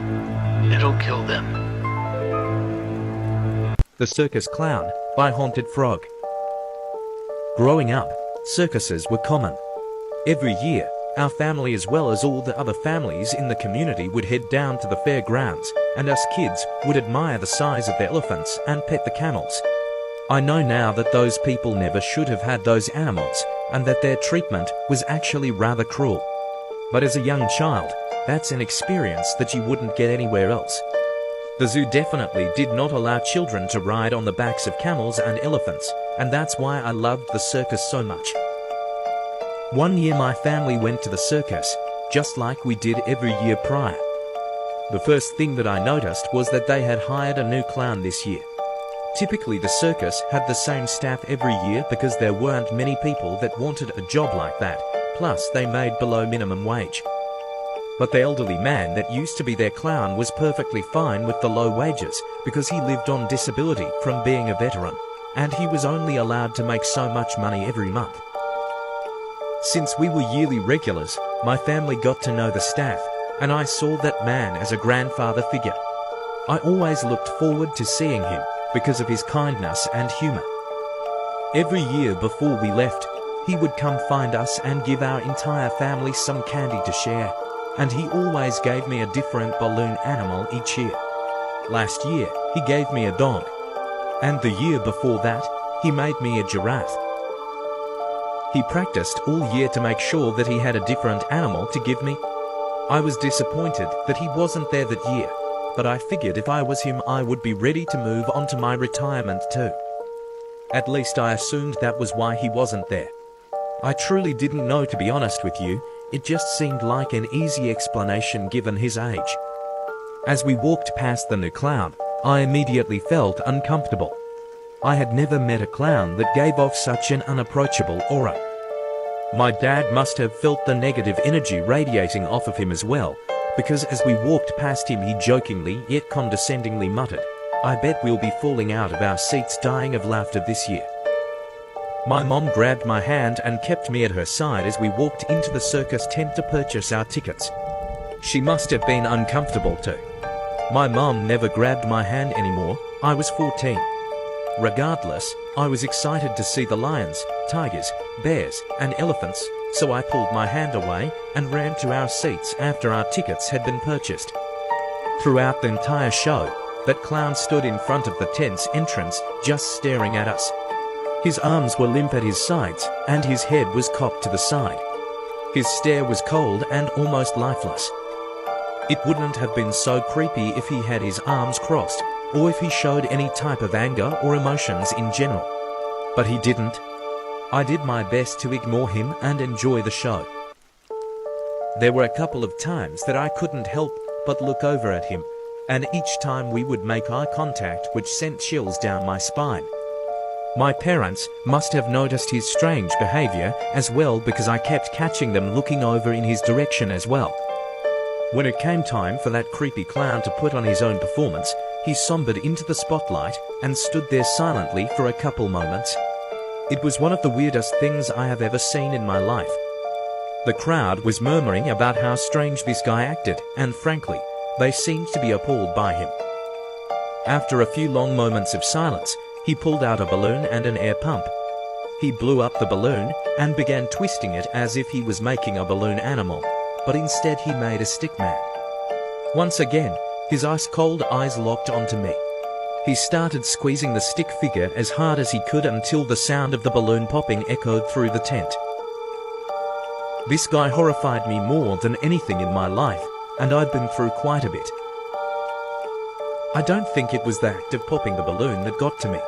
It'll kill them. The Circus Clown by Haunted Frog. Growing up, circuses were common. Every year, our family as well as all the other families in the community would head down to the fairgrounds, and us kids would admire the size of the elephants and pet the camels. I know now that those people never should have had those animals, and that their treatment was actually rather cruel. But as a young child, that's an experience that you wouldn't get anywhere else. The zoo definitely did not allow children to ride on the backs of camels and elephants, and that's why I loved the circus so much. One year my family went to the circus, just like we did every year prior. The first thing that I noticed was that they had hired a new clown this year. Typically the circus had the same staff every year because there weren't many people that wanted a job like that, plus they made below minimum wage. But the elderly man that used to be their clown was perfectly fine with the low wages because he lived on disability from being a veteran, and he was only allowed to make so much money every month. Since we were yearly regulars, my family got to know the staff, and I saw that man as a grandfather figure. I always looked forward to seeing him because of his kindness and humor. Every year before we left, he would come find us and give our entire family some candy to share, and he always gave me a different balloon animal each year. Last year, he gave me a dog, and the year before that, he made me a giraffe. He practiced all year to make sure that he had a different animal to give me. I was disappointed that he wasn't there that year, but I figured if I was him I would be ready to move on to my retirement too. At least I assumed that was why he wasn't there. I truly didn't know, to be honest with you. It just seemed like an easy explanation given his age. As we walked past the new clown, I immediately felt uncomfortable. I had never met a clown that gave off such an unapproachable aura. My dad must have felt the negative energy radiating off of him as well, because as we walked past him he jokingly yet condescendingly muttered, "I bet we'll be falling out of our seats dying of laughter this year." My mom grabbed my hand and kept me at her side as we walked into the circus tent to purchase our tickets. She must have been uncomfortable too. My mom never grabbed my hand anymore. I was 14. Regardless, I was excited to see the lions, tigers, bears, and elephants, so I pulled my hand away and ran to our seats after our tickets had been purchased. Throughout the entire show, that clown stood in front of the tent's entrance, just staring at us. His arms were limp at his sides, and his head was cocked to the side. His stare was cold and almost lifeless. It wouldn't have been so creepy if he had his arms crossed, or if he showed any type of anger or emotions in general. But he didn't. I did my best to ignore him and enjoy the show. There were a couple of times that I couldn't help but look over at him, and each time we would make eye contact, which sent chills down my spine. My parents must have noticed his strange behavior as well, because I kept catching them looking over in his direction as well. When it came time for that creepy clown to put on his own performance, he sombered into the spotlight and stood there silently for a couple moments. It was one of the weirdest things I have ever seen in my life. The crowd was murmuring about how strange this guy acted, and frankly, they seemed to be appalled by him. After a few long moments of silence, he pulled out a balloon and an air pump. He blew up the balloon and began twisting it as if he was making a balloon animal, but instead he made a stick man. Once again, his ice-cold eyes locked onto me. He started squeezing the stick figure as hard as he could until the sound of the balloon popping echoed through the tent. This guy horrified me more than anything in my life, and I'd been through quite a bit. I don't think it was the act of popping the balloon that got to me.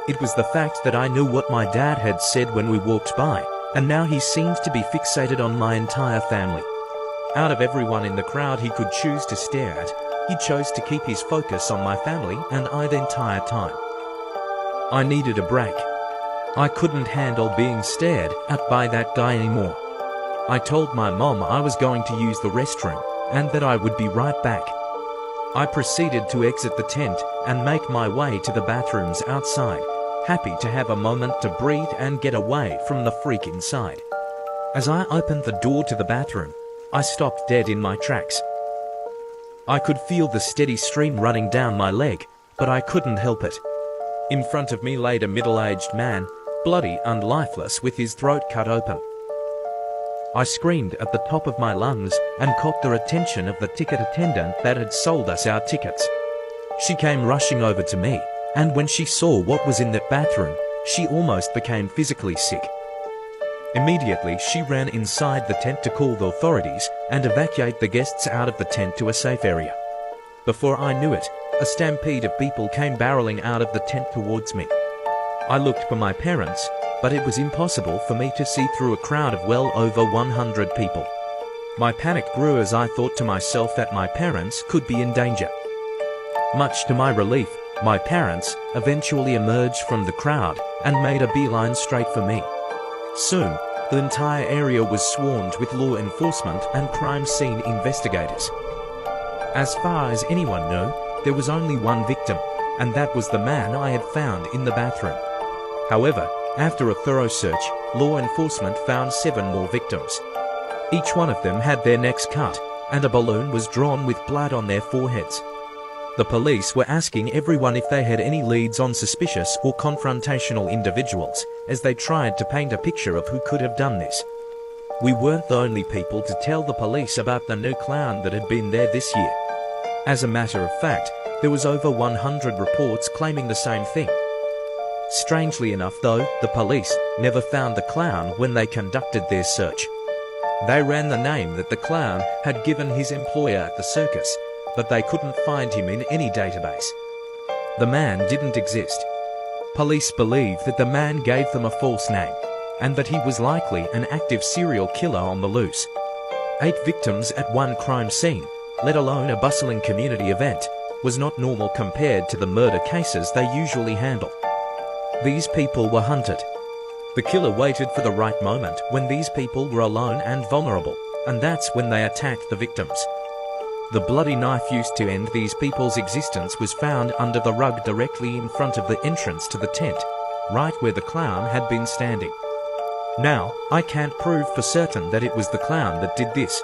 It was the fact that I knew what my dad had said when we walked by, and now he seemed to be fixated on my entire family. Out of everyone in the crowd he could choose to stare at, he chose to keep his focus on my family and I the entire time. I needed a break. I couldn't handle being stared at by that guy anymore. I told my mom I was going to use the restroom and that I would be right back. I proceeded to exit the tent and make my way to the bathrooms outside, happy to have a moment to breathe and get away from the freak inside. As I opened the door to the bathroom, I stopped dead in my tracks. I could feel the steady stream running down my leg, but I couldn't help it. In front of me laid a middle-aged man, bloody and lifeless with his throat cut open. I screamed at the top of my lungs and caught the attention of the ticket attendant that had sold us our tickets. She came rushing over to me, and when she saw what was in that bathroom, she almost became physically sick. Immediately, she ran inside the tent to call the authorities and evacuate the guests out of the tent to a safe area. Before I knew it, a stampede of people came barreling out of the tent towards me. I looked for my parents, but it was impossible for me to see through a crowd of well over 100 people. My panic grew as I thought to myself that my parents could be in danger. Much to my relief, my parents eventually emerged from the crowd and made a beeline straight for me. Soon, the entire area was swarmed with law enforcement and crime scene investigators. As far as anyone knew, there was only one victim, and that was the man I had found in the bathroom. However, after a thorough search, law enforcement found 7 more victims. Each one of them had their necks cut, and a balloon was drawn with blood on their foreheads. The police were asking everyone if they had any leads on suspicious or confrontational individuals, as they tried to paint a picture of who could have done this. We weren't the only people to tell the police about the new clown that had been there this year. As a matter of fact, there was over 100 reports claiming the same thing. Strangely enough though, the police never found the clown when they conducted their search. They ran the name that the clown had given his employer at the circus, but they couldn't find him in any database. The man didn't exist. Police believe that the man gave them a false name, and that he was likely an active serial killer on the loose. 8 victims at one crime scene, let alone a bustling community event, was not normal compared to the murder cases they usually handle. These people were hunted. The killer waited for the right moment when these people were alone and vulnerable, and that's when they attacked the victims. The bloody knife used to end these people's existence was found under the rug directly in front of the entrance to the tent, right where the clown had been standing. Now, I can't prove for certain that it was the clown that did this.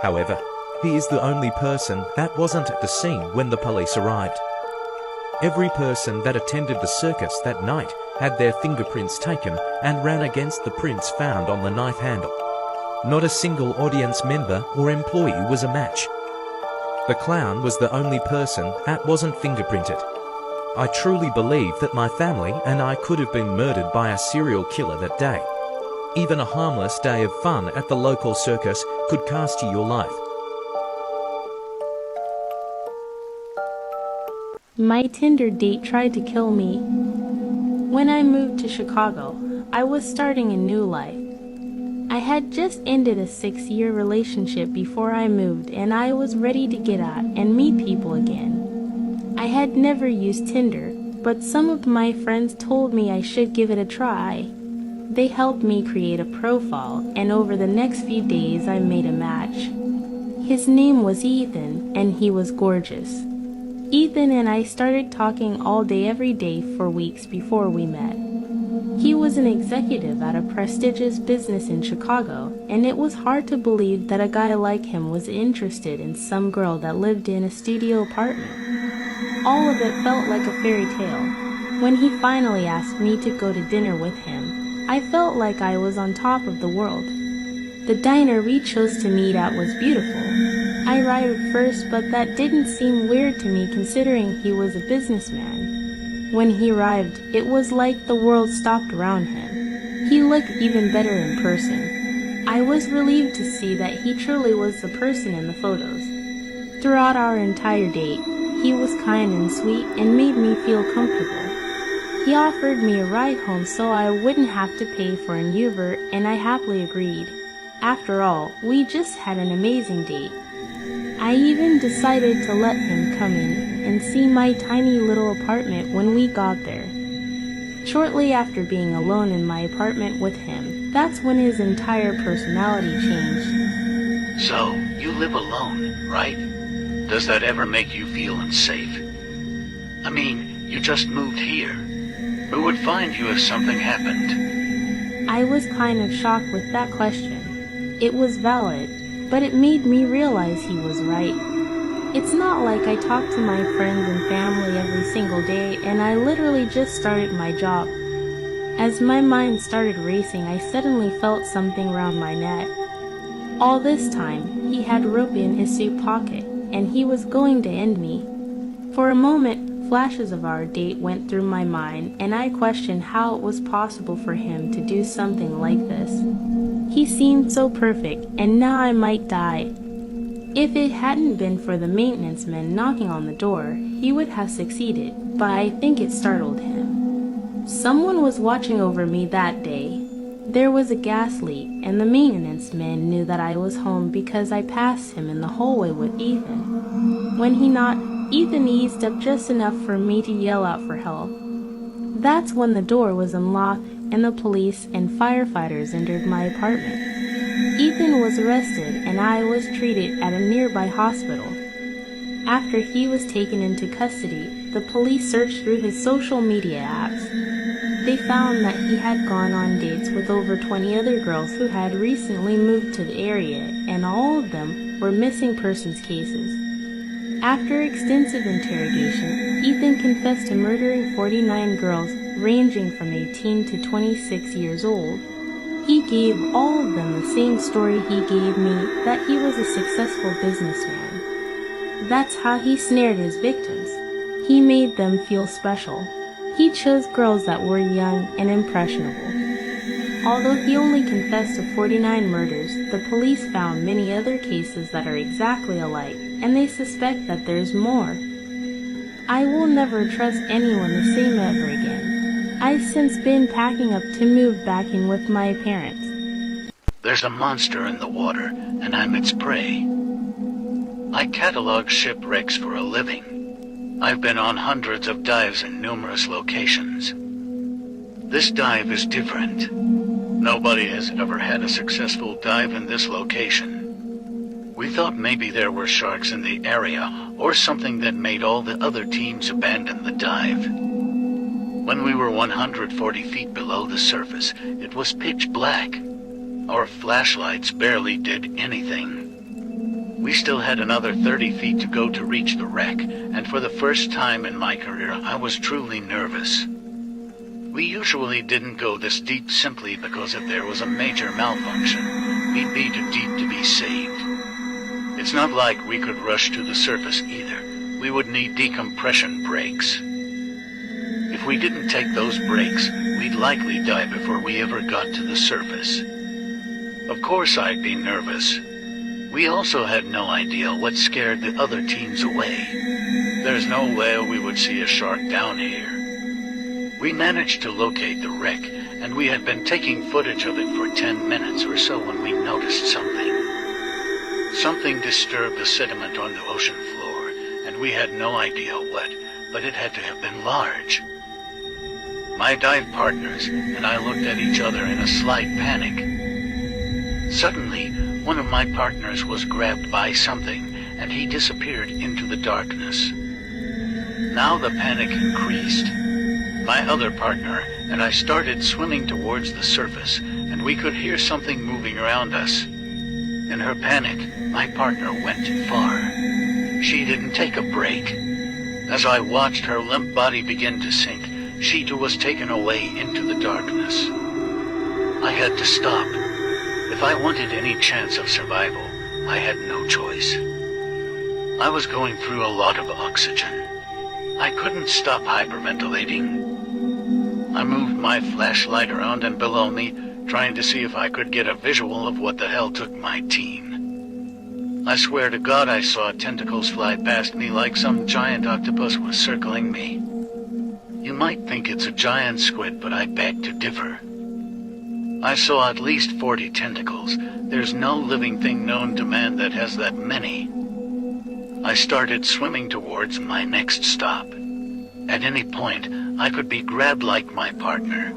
However, he is the only person that wasn't at the scene when the police arrived. Every person that attended the circus that night had their fingerprints taken and ran against the prints found on the knife handle. Not a single audience member or employee was a match. The clown was the only person that wasn't fingerprinted. I truly believe that my family and I could have been murdered by a serial killer that day. Even a harmless day of fun at the local circus could cost you your life. My Tinder date tried to kill me. When I moved to Chicago, I was starting a new life. I had just ended a 6-year relationship before I moved, and I was ready to get out and meet people again. I had never used Tinder, but some of my friends told me I should give it a try. They helped me create a profile, and over the next few days I made a match. His name was Ethan, and he was gorgeous. Ethan and I started talking all day every day for weeks before we met. He was an executive at a prestigious business in Chicago, and it was hard to believe that a guy like him was interested in some girl that lived in a studio apartment. All of it felt like a fairy tale. When he finally asked me to go to dinner with him, I felt like I was on top of the world. The diner we chose to meet at was beautiful. I arrived first, but that didn't seem weird to me considering he was a businessman. When he arrived, it was like the world stopped around him. He looked even better in person. I was relieved to see that he truly was the person in the photos. Throughout our entire date, he was kind and sweet and made me feel comfortable. He offered me a ride home so I wouldn't have to pay for an Uber, and I happily agreed. After all, we just had an amazing date. I even decided to let him come in and see my tiny little apartment when we got there. Shortly after being alone in my apartment with him, that's when his entire personality changed. So, you live alone, right? Does that ever make you feel unsafe? I mean, you just moved here. Who would find you if something happened? I was kind of shocked with that question. It was valid, but it made me realize he was right. It's not like I talk to my friends and family every single day, and I literally just started my job. As my mind started racing, I suddenly felt something around my neck. All this time, he had rope in his suit pocket, and he was going to end me. For a moment, flashes of our date went through my mind, and I questioned how it was possible for him to do something like this. He seemed so perfect, and now I might die. If it hadn't been for the maintenance men knocking on the door, he would have succeeded, but I think it startled him. Someone was watching over me that day. There was a gas leak, and the maintenance men knew that I was home because I passed him in the hallway with Ethan. When he knocked, Ethan eased up just enough for me to yell out for help. That's when the door was unlocked and the police and firefighters entered my apartment. Ethan was arrested and I was treated at a nearby hospital. After he was taken into custody, the police searched through his social media apps. They found that he had gone on dates with over 20 other girls who had recently moved to the area, and all of them were missing persons cases. After extensive interrogation, Ethan confessed to murdering 49 girls ranging from 18 to 26 years old. He gave all of them the same story he gave me, that he was a successful businessman. That's how he snared his victims. He made them feel special. He chose girls that were young and impressionable. Although he only confessed to 49 murders, the police found many other cases that are exactly alike, and they suspect that there's more. I will never trust anyone the same ever again. I've since been packing up to move back in with my parents. There's a monster in the water, and I'm its prey. I catalog shipwrecks for a living. I've been on hundreds of dives in numerous locations. This dive is different. Nobody has ever had a successful dive in this location. We thought maybe there were sharks in the area, or something that made all the other teams abandon the dive. When we were 140 feet below the surface, it was pitch black. Our flashlights barely did anything. We still had another 30 feet to go to reach the wreck, and for the first time in my career, I was truly nervous. We usually didn't go this deep simply because if there was a major malfunction, we'd be too deep to be saved. It's not like we could rush to the surface either. We would need decompression breaks. If we didn't take those breaks, we'd likely die before we ever got to the surface. Of course I'd be nervous. We also had no idea what scared the other teams away. There's no way we would see a shark down here. We managed to locate the wreck, and we had been taking footage of it for 10 minutes or so when we noticed something. Something disturbed the sediment on the ocean floor, and we had no idea what, but it had to have been large. My dive partners and I looked at each other in a slight panic. Suddenly, one of my partners was grabbed by something, and he disappeared into the darkness. Now the panic increased. My other partner and I started swimming towards the surface, and we could hear something moving around us. In her panic, my partner went too far. She didn't take a break. As I watched her limp body begin to sink, she too was taken away into the darkness. I had to stop. If I wanted any chance of survival, I had no choice. I was going through a lot of oxygen. I couldn't stop hyperventilating. I moved my flashlight around and below me, trying to see if I could get a visual of what the hell took my team. I swear to God I saw tentacles fly past me like some giant octopus was circling me. You might think it's a giant squid, but I beg to differ. I saw at least 40 tentacles. There's no living thing known to man that has that many. I started swimming towards my next stop. At any point, I could be grabbed like my partner.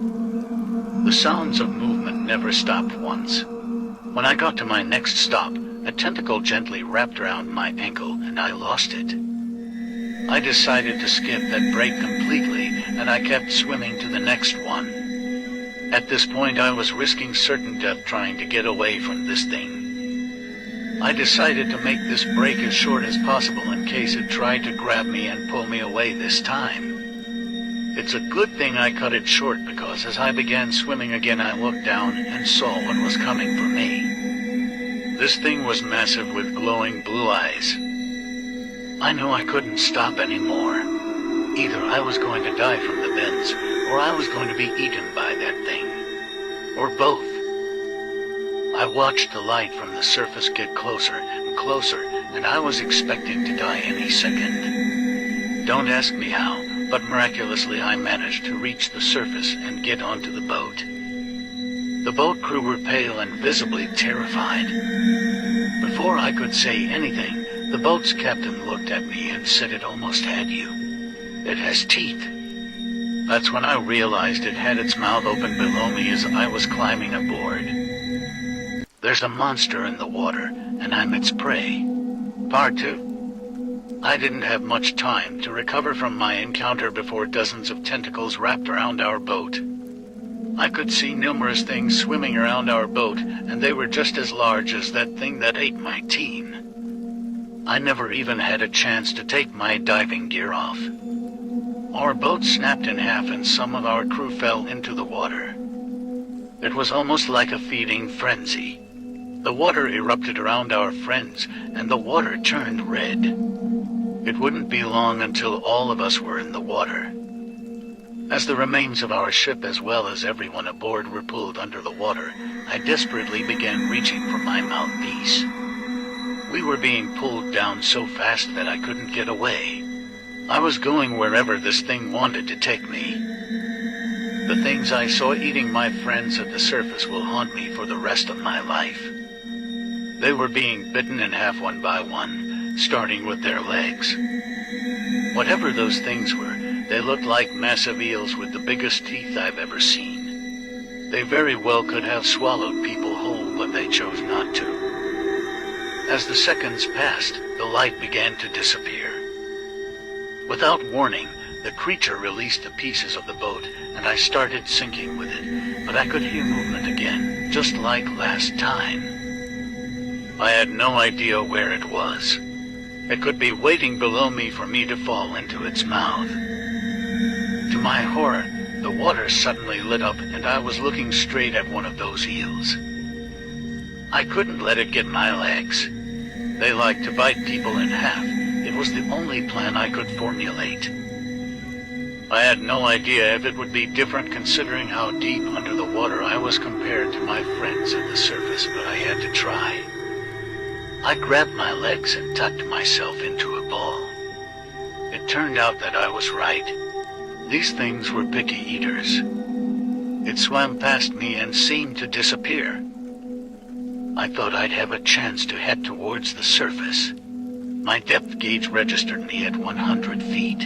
The sounds of movement never stopped once. When I got to my next stop, a tentacle gently wrapped around my ankle and I lost it. I decided to skip that break completely and I kept swimming to the next one. At this point, I was risking certain death trying to get away from this thing. I decided to make this break as short as possible in case it tried to grab me and pull me away this time. It's a good thing I cut it short because as I began swimming again, I looked down and saw what was coming for me. This thing was massive with glowing blue eyes. I knew I couldn't stop anymore. Either I was going to die from the bends, or I was going to be eaten by that thing. Or both. I watched the light from the surface get closer and closer, and I was expecting to die any second. Don't ask me how, but miraculously I managed to reach the surface and get onto the boat. The boat crew were pale and visibly terrified. Before I could say anything, the boat's captain looked at me and said, "It almost had you. It has teeth." That's when I realized it had its mouth open below me as I was climbing aboard. There's a monster in the water, and I'm its prey. Part 2. I didn't have much time to recover from my encounter before dozens of tentacles wrapped around our boat. I could see numerous things swimming around our boat, and they were just as large as that thing that ate my team. I never even had a chance to take my diving gear off. Our boat snapped in half and some of our crew fell into the water. It was almost like a feeding frenzy. The water erupted around our friends, and the water turned red. It wouldn't be long until all of us were in the water. As the remains of our ship as well as everyone aboard were pulled under the water, I desperately began reaching for my mouthpiece. We were being pulled down so fast that I couldn't get away. I was going wherever this thing wanted to take me. The things I saw eating my friends at the surface will haunt me for the rest of my life. They were being bitten in half one by one, starting with their legs. Whatever those things were, they looked like massive eels with the biggest teeth I've ever seen. They very well could have swallowed people whole, but they chose not to. As the seconds passed, the light began to disappear. Without warning, the creature released the pieces of the boat, and I started sinking with it, but I could hear movement again, just like last time. I had no idea where it was. It could be waiting below me for me to fall into its mouth. To my horror, the water suddenly lit up, and I was looking straight at one of those eels. I couldn't let it get my legs. They like to bite people in half. It was the only plan I could formulate. I had no idea if it would be different considering how deep under the water I was compared to my friends at the surface, but I had to try. I grabbed my legs and tucked myself into a ball. It turned out that I was right. These things were picky eaters. It swam past me and seemed to disappear. I thought I'd have a chance to head towards the surface. My depth gauge registered me at 100 feet.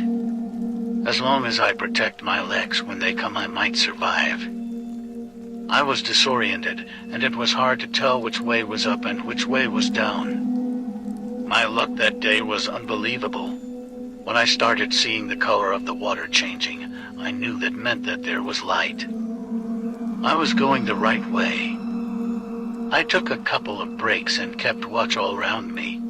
As long as I protect my legs when they come, I might survive. I was disoriented, and it was hard to tell which way was up and which way was down. My luck that day was unbelievable. When I started seeing the color of the water changing, I knew that meant that there was light. I was going the right way. I took a couple of breaks and kept watch all around me.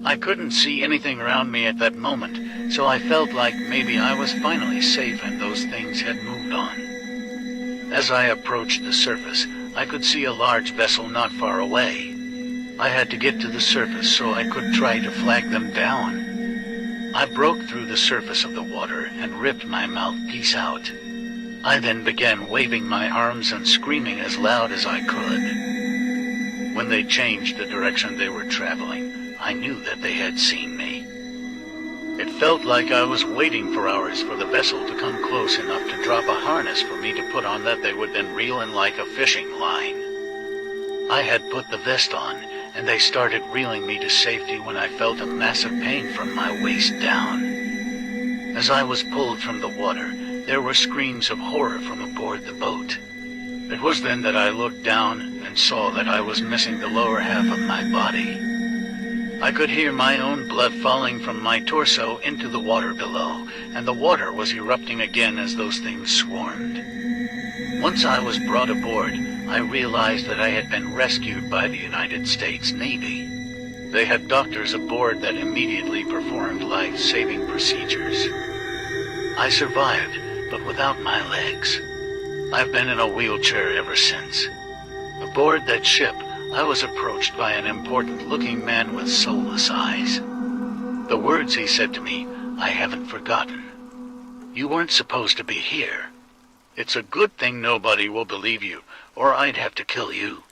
I couldn't see anything around me at that moment, so I felt like maybe I was finally safe and those things had moved on. As I approached the surface, I could see a large vessel not far away. I had to get to the surface so I could try to flag them down. I broke through the surface of the water and ripped my mouthpiece out. I then began waving my arms and screaming as loud as I could. When they changed the direction they were traveling, I knew that they had seen me. It felt like I was waiting for hours for the vessel to come close enough to drop a harness for me to put on that they would then reel in like a fishing line. I had put the vest on, and they started reeling me to safety when I felt a massive pain from my waist down. As I was pulled from the water, there were screams of horror from aboard the boat. It was then that I looked down and saw that I was missing the lower half of my body. I could hear my own blood falling from my torso into the water below, and the water was erupting again as those things swarmed. Once I was brought aboard, I realized that I had been rescued by the United States Navy. They had doctors aboard that immediately performed life-saving procedures. I survived, but without my legs. I've been in a wheelchair ever since. Aboard that ship, I was approached by an important-looking man with soulless eyes. The words he said to me, I haven't forgotten. You weren't supposed to be here. It's a good thing nobody will believe you, or I'd have to kill you.